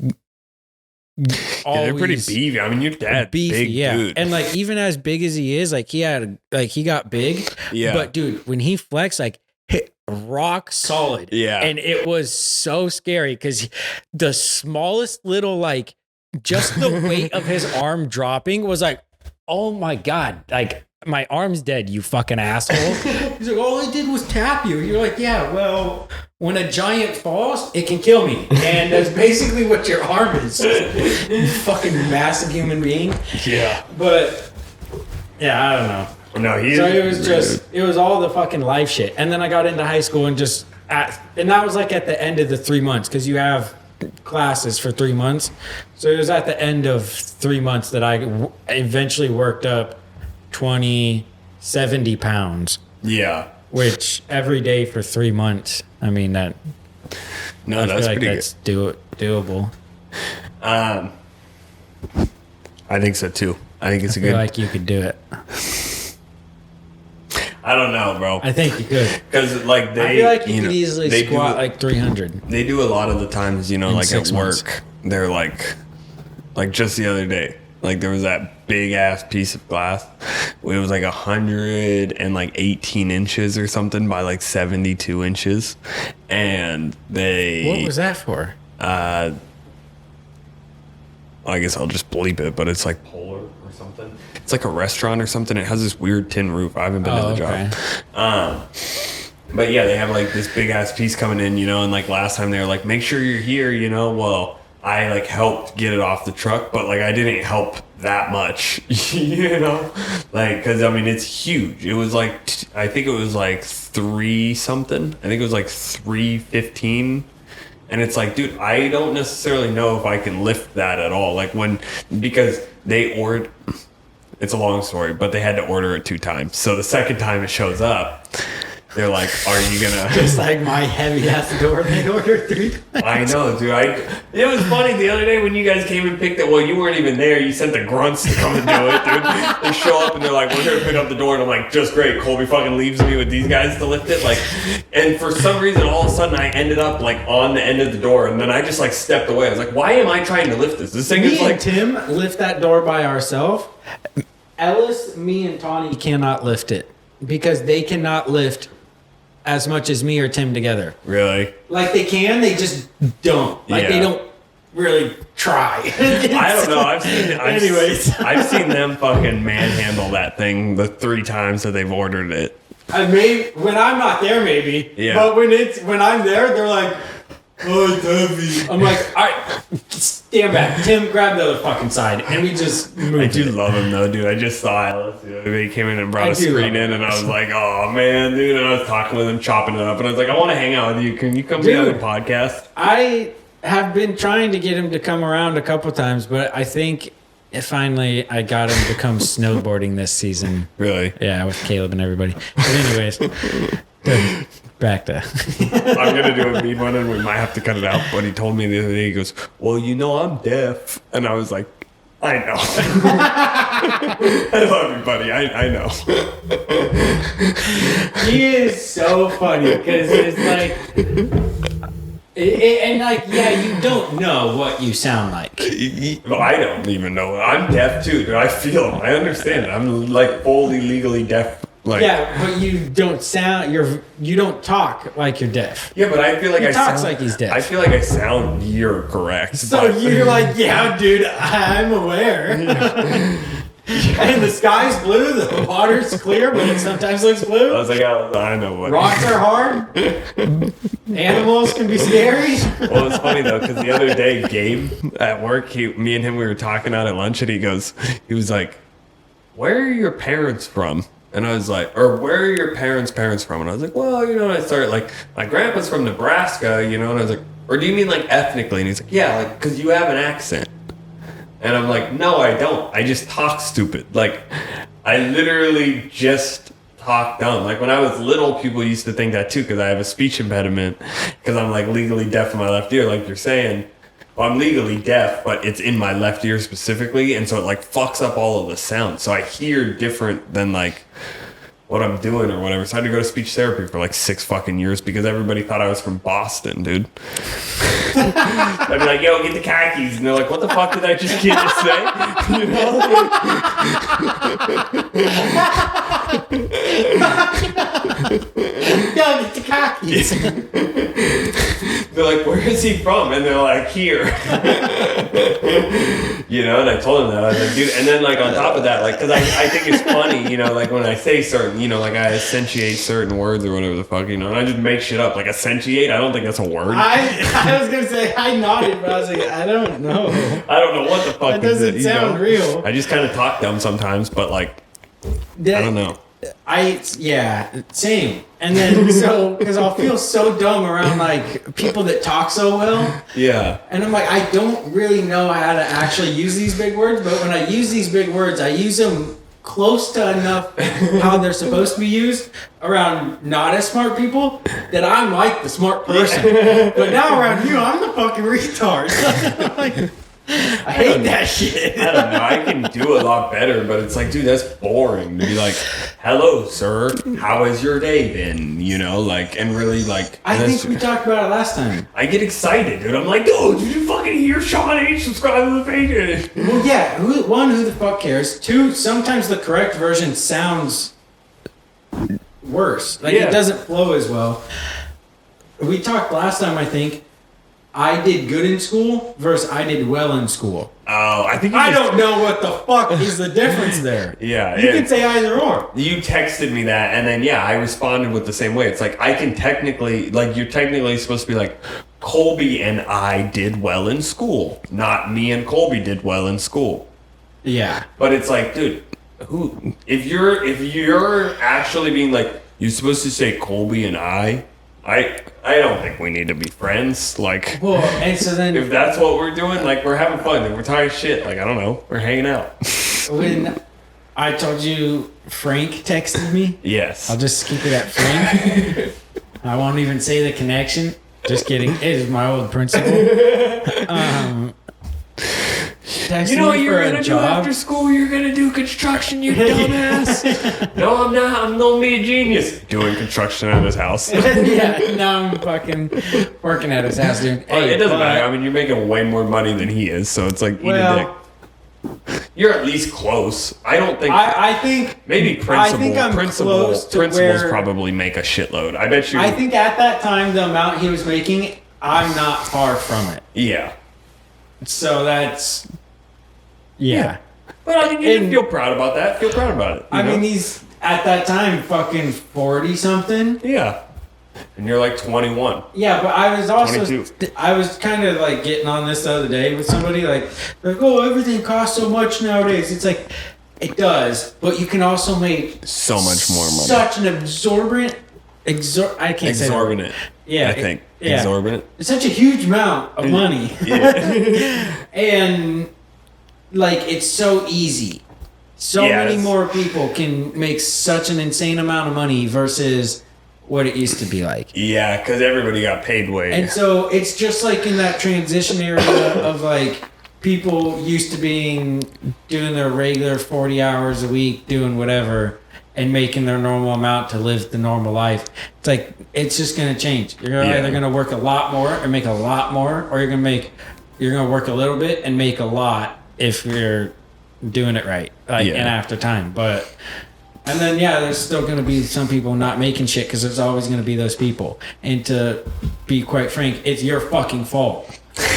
they're pretty beefy. I mean, your dad, big dude. And, like, even as big as he is, like, he got big. Yeah. But, dude, when he flexed, like, hit rock solid. Yeah. And it was so scary because the smallest little, like, just the weight of his arm dropping was like, oh my God, like my arm's dead, you fucking asshole. He's like, all I did was tap you. You're like, yeah, well, when a giant falls, it can kill me. And that's basically what your arm is. You fucking massive human being. Yeah. But, yeah, I don't know. No, so it was all the fucking life shit. And then I got into high school and and that was like at the end of the 3 months because you have classes for 3 months. So it was at the end of 3 months that I eventually worked up 70 pounds. Yeah. Which every day for 3 months, I mean, that's pretty good. Doable. I think so too. I think it's I feel like you could do it. I don't know, bro. I think you could. Because, like, I feel like you could easily squat like 300. They do a lot of the times, like at work, they're like just the other day, like there was that big ass piece of glass. It was like 118 inches or something by like 72 inches. And what was that for? I guess I'll just bleep it, but it's like Polar or something. It's like a restaurant or something. It has this weird tin roof. I haven't been to the job. But yeah, they have like this big ass piece coming in, and like last time they were like, make sure you're here, well, I like helped get it off the truck, but like I didn't help that much, like, cause I mean, it's huge. It was like, I think it was like 3 something. I think it was like 315. And it's like, dude, I don't necessarily know if I can lift that at all. Like because they ordered, it's a long story, but they had to order it 2 times. So the second time it shows up, they're like, are you gonna... Just like my heavy ass door they ordered 3 times. I know, dude. It was funny the other day when you guys came and picked it. Well, you weren't even there. You sent the grunts to come and do it, dude. They show up and they're like, we're here to pick up the door. And I'm like, just great. Colby fucking leaves me with these guys to lift it. Like, and for some reason, all of a sudden, I ended up like on the end of the door. And then I just like stepped away. I was like, why am I trying to lift this? This thing is like... Tim lift that door by ourselves. Ellis, me, and Tawny cannot lift it because they cannot lift as much as me or Tim together. Really? Like they can, they just don't. Like they don't really try. I don't know. I've seen them fucking manhandle that thing the 3 times that they've ordered it. When I'm not there, maybe. Yeah. But when I'm there, they're like, oh, it's heavy. I'm like, all right, stand back. Tim, grab the other fucking side. And we just moved. I do love him, though, dude. I just saw Alice the other day. He came in and brought a screen in, and I was like, oh, man, dude. And I was talking with him, chopping it up. And I was like, I want to hang out with you. Can you come be on the podcast? I have been trying to get him to come around a couple times, but I think finally I got him to come snowboarding this season. Really? Yeah, with Caleb and everybody. But anyways, back to... I'm going to do a mean one, and we might have to cut it out. But he told me the other day, he goes, well, I'm deaf. And I was like, I know. I love you, buddy. I know. He is so funny because it's like... And like, yeah, you don't know what you sound like. Well, I don't even know. I'm deaf too, dude. I feel it. I understand it. I'm like fully legally deaf. Like, Yeah, but you don't sound. You don't talk like you're deaf. yeah, but I feel like He I talks sound, like he's deaf. I feel like I sound you're correct. So but- you're like, yeah, dude, I'm aware. And the sky's blue, the water's clear, but it sometimes looks I blue. was like, I know what. Rocks are hard. Animals can be scary. Well, it's funny though, because the other day, Gabe at work, me and him, we were talking out at lunch, and he was like, "Where are your parents from?" And I was like, or where are your parents' from? And I was like, well, you know, and I started like, my grandpa's from Nebraska, you know, and I was like, or do you mean like ethnically? And he's like, yeah, like, because you have an accent. And I'm like, no, I don't. I just talk stupid. Like, I literally just talk dumb. Like, when I was little, people used to think that too, because I have a speech impediment, because I'm like legally deaf in my left ear, like you're saying. Well, I'm legally deaf, but it's in my left ear specifically, and so it like fucks up all of the sound. So I hear different than like what I'm doing or whatever. So I had to go to speech therapy for like 6 fucking years because everybody thought I was from Boston, dude. I'd be like, yo, get the khakis. And they're like, what the fuck did I just say? You know? Yo, get the khakis. They're like, where is he from? And they're like, here. You know, and I told him that. I was like, dude, and then like on top of that, like, because I think it's funny, you know, like when I say certain, you know, like I accentuate certain words or whatever the fuck, you know, and I just make shit up. Like accentuate, I don't think that's a word. I was gonna say I nodded, but I was like, I don't know. I don't know what the fuck That is doesn't it, sound you know? real. I just kind of talk dumb sometimes, but like, I don't know. Yeah, same. And then so because I'll feel so dumb around like people that talk so well, Yeah. and I'm like, I don't really know how to actually use these big words, but when I use these big words, I use them close to enough how they're supposed to be used around not as smart people that I'm like the smart person. But now around you, I'm the fucking retard. Like, I hate that shit. I don't know. I can do a lot better, but it's like, dude, that's boring to be like, "Hello, sir. How has your day been?" You know, like, and really like. I that's- think we talked about it last time. I get excited, dude. I'm like, dude, did you fucking hear Sean H? Subscribe to the page. Well, yeah. Who the fuck cares? 2, sometimes the correct version sounds worse. Like Yeah. it doesn't flow as well. We talked last time, I think. I did good in school versus I did well in school. Oh, I think you I just- don't know what the fuck is the difference there. Yeah, You it- can say either or. You texted me that, and then yeah, I responded with the same way. It's like I can technically, like, you're technically supposed to be like, Colby and I did well in school, not me and Colby did well in school. Yeah. But it's like, dude, who? If you're actually being like, you're supposed to say Colby and I don't think we need to be friends. Like, Well, and so then if that's what we're doing, like, we're having fun, and we're talking shit. Like, I don't know, we're hanging out. when I told you Frank texted me, Yes. I'll just keep it at Frank. I won't even say the connection. Just kidding. It is my old principal. Texted You know what me you're for a gonna do job. after school? You're gonna do construction, you dumbass. No, I'm not. I'm gonna be a genius. Doing construction at his house. Yeah, now I'm fucking working at his house, dude. Well, it doesn't but- matter. I mean, you're making way more money than he is, so it's like, eat a Well, dick. You're at least close. I don't think. I think maybe principal. I think I'm close to principals where- probably make a shitload. I bet you. I think at that time the amount he was making, I'm not far from it. Yeah. So that's yeah. But I mean, you can And- feel proud about that. Feel proud about it. you I know? mean, he's at that time fucking 40 something. Yeah. And you're like 21. Yeah, but I was also 22. I was kind of like getting on this the other day with somebody like oh, everything costs so much nowadays. It's like it does, but you can also make So much more money. such an absorbent I can't say that. Exorbitant. Yeah, I think. yeah. Exorbitant. It's such a huge amount of money. And like it's so easy. So Yes. many more people can make such an insane amount of money versus what it used to be like. Yeah, because everybody got paid way. And so it's just like in that transition area of like people used to doing their regular 40 hours a week doing whatever, and making their normal amount to live the normal life. It's like, it's just going to change. You're either going to work a lot more and make a lot more, or you're going to work a little bit and make a lot if you're doing it right, and after time. But and then there's still going to be some people not making shit, because there's always going to be those people. And to be quite frank, it's your fucking fault.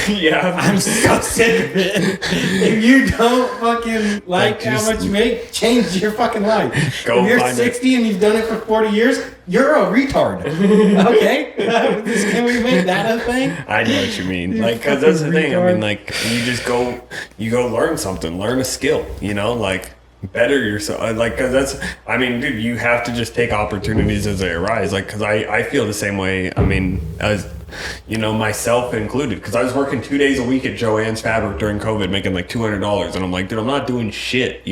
Yeah, I'm so sick of it. If you don't fucking like how much you make, change your fucking life. If you're 60 and you've done it for 40 years, you're a retard. Okay? Can we make that a thing? I know what you mean. Like, because that's the thing. I mean, like, you just go learn something, learn a skill, like, better yourself. Like, because that's, I mean, dude, you have to just take opportunities as they arise. Like, because I feel the same way. I mean, as myself included, because I was working 2 days a week at Joann's Fabric during COVID, making like $200, and I'm like, dude, I'm not doing shit,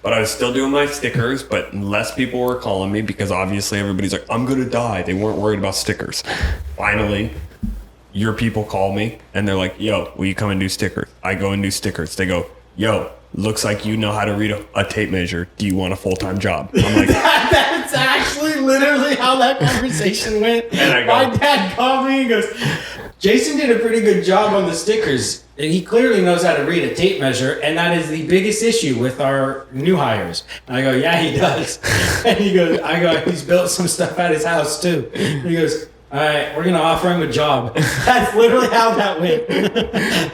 but I was still doing my stickers, but less people were calling me, because obviously everybody's like, I'm gonna die. They weren't worried about stickers. Finally, your people call me and they're like, yo, will you come and do stickers? I go and do stickers. They go, yo, looks like you know how to read a tape measure. Do you want a full-time job? I'm like, that's actually literally how that conversation went. And my dad called me and goes, Jason did a pretty good job on the stickers. He clearly knows how to read a tape measure, and that is the biggest issue with our new hires. And I go, yeah, he does. And he goes, he's built some stuff at his house too. And he goes, all right, we're going to offer him a job. That's literally how that went.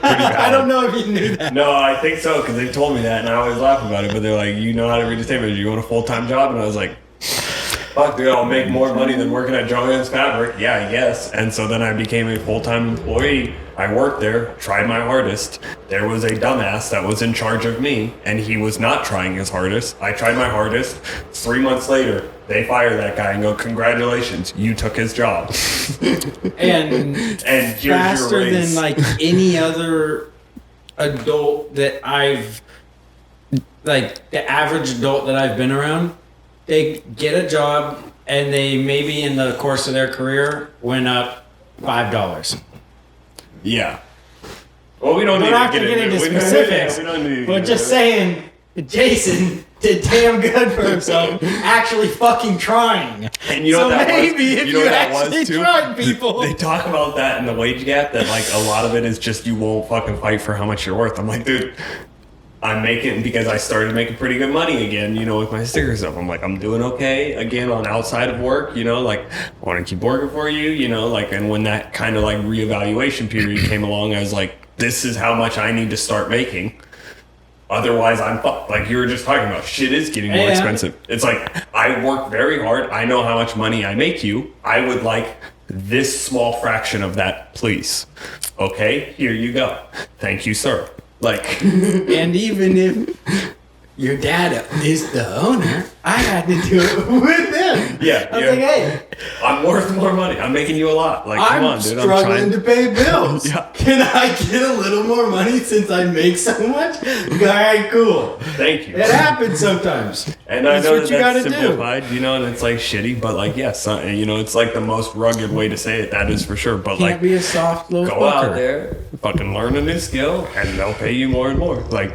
I don't know if you knew that. No, I think so, because they told me that, and I always laugh about it, but they're like, you know how to read a tape measure, you want a full-time job? And I was like, fuck, dude, I'll make more money than working at Joann's Fabric. Yeah, I guess. And so then I became a full-time employee. I worked there, tried my hardest. There was a dumbass that was in charge of me, and he was not trying his hardest. I tried my hardest. 3 months later, they fire that guy and go, congratulations, you took his job. and here's faster your raise. than like any other adult that I've, like the average adult that I've been around, they get a job and they maybe in the course of their career went up $5. Yeah. Well, we don't We're need not to going to get into we don't- specifics. we don't need But just saying, Jason did damn good for himself, actually fucking trying. And you know so what that maybe was? if You know what that actually was too? tried, people. They talk about that in the wage gap, that like a lot of it is just you won't fucking fight for how much you're worth. I'm like, dude, I'm making, because I started making pretty good money again, with my sticker stuff. I'm like, I'm doing okay again on outside of work, like, I want to keep working for you, like, and when that kind of like reevaluation period came along, I was like, this is how much I need to start making. Otherwise, I'm fucked. Like you were just talking about, shit is getting more expensive. It's like, I work very hard. I know how much money I make you. I would like this small fraction of that, please. Okay, here you go. Thank you, sir. Like, and even if your dad is the owner, I had to do it with him. Yeah, I was like, hey, I'm worth more money. I'm making you a lot. Like, come on, dude. I'm struggling trying to pay bills. Yeah. Can I get a little more money since I make so much? All right, cool. Thank you. It happens sometimes. And I That's know what that you that's gotta do. simplified, and it's like shitty, but like, yes, it's like the most rugged way to say it. That is for sure. But Can't like, be a soft little go fucker. out there, fucking learn a new skill, and they'll pay you more and more. Like,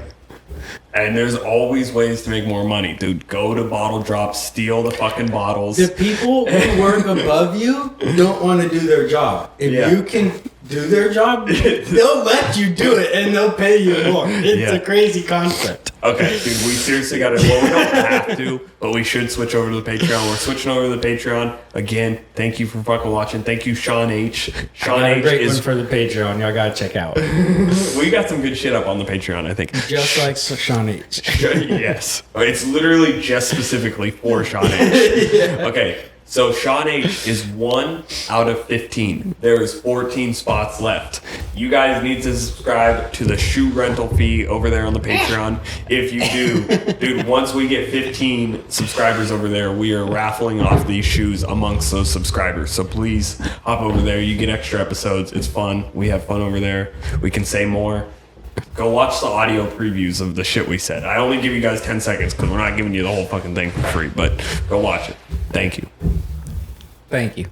and there's always ways to make more money, dude. Go to Bottle Drop, steal the fucking bottles. The people who work above you don't want to do their job. If you can do their job, they'll let you do it and they'll pay you more. It's a crazy concept. Okay, dude, we seriously got to. Well, we don't have to, but we should switch over to the Patreon. We're switching over to the Patreon again. Thank you for fucking watching. Thank you, Sean H. Sean A H great is. one for the Patreon. Y'all gotta check out. We got some good shit up on the Patreon, I think. Just like Sean H. Yes, it's literally just specifically for Sean H. Okay. So Sean H is 1 out of 15. There is 14 spots left. You guys need to subscribe to the shoe rental fee over there on the Patreon. If you do, dude, once we get 15 subscribers over there, we are raffling off these shoes amongst those subscribers. So please hop over there. You get extra episodes. It's fun. We have fun over there. We can say more. Go watch the audio previews of the shit we said. I only give you guys 10 seconds because we're not giving you the whole fucking thing for free, but go watch it. Thank you. Thank you.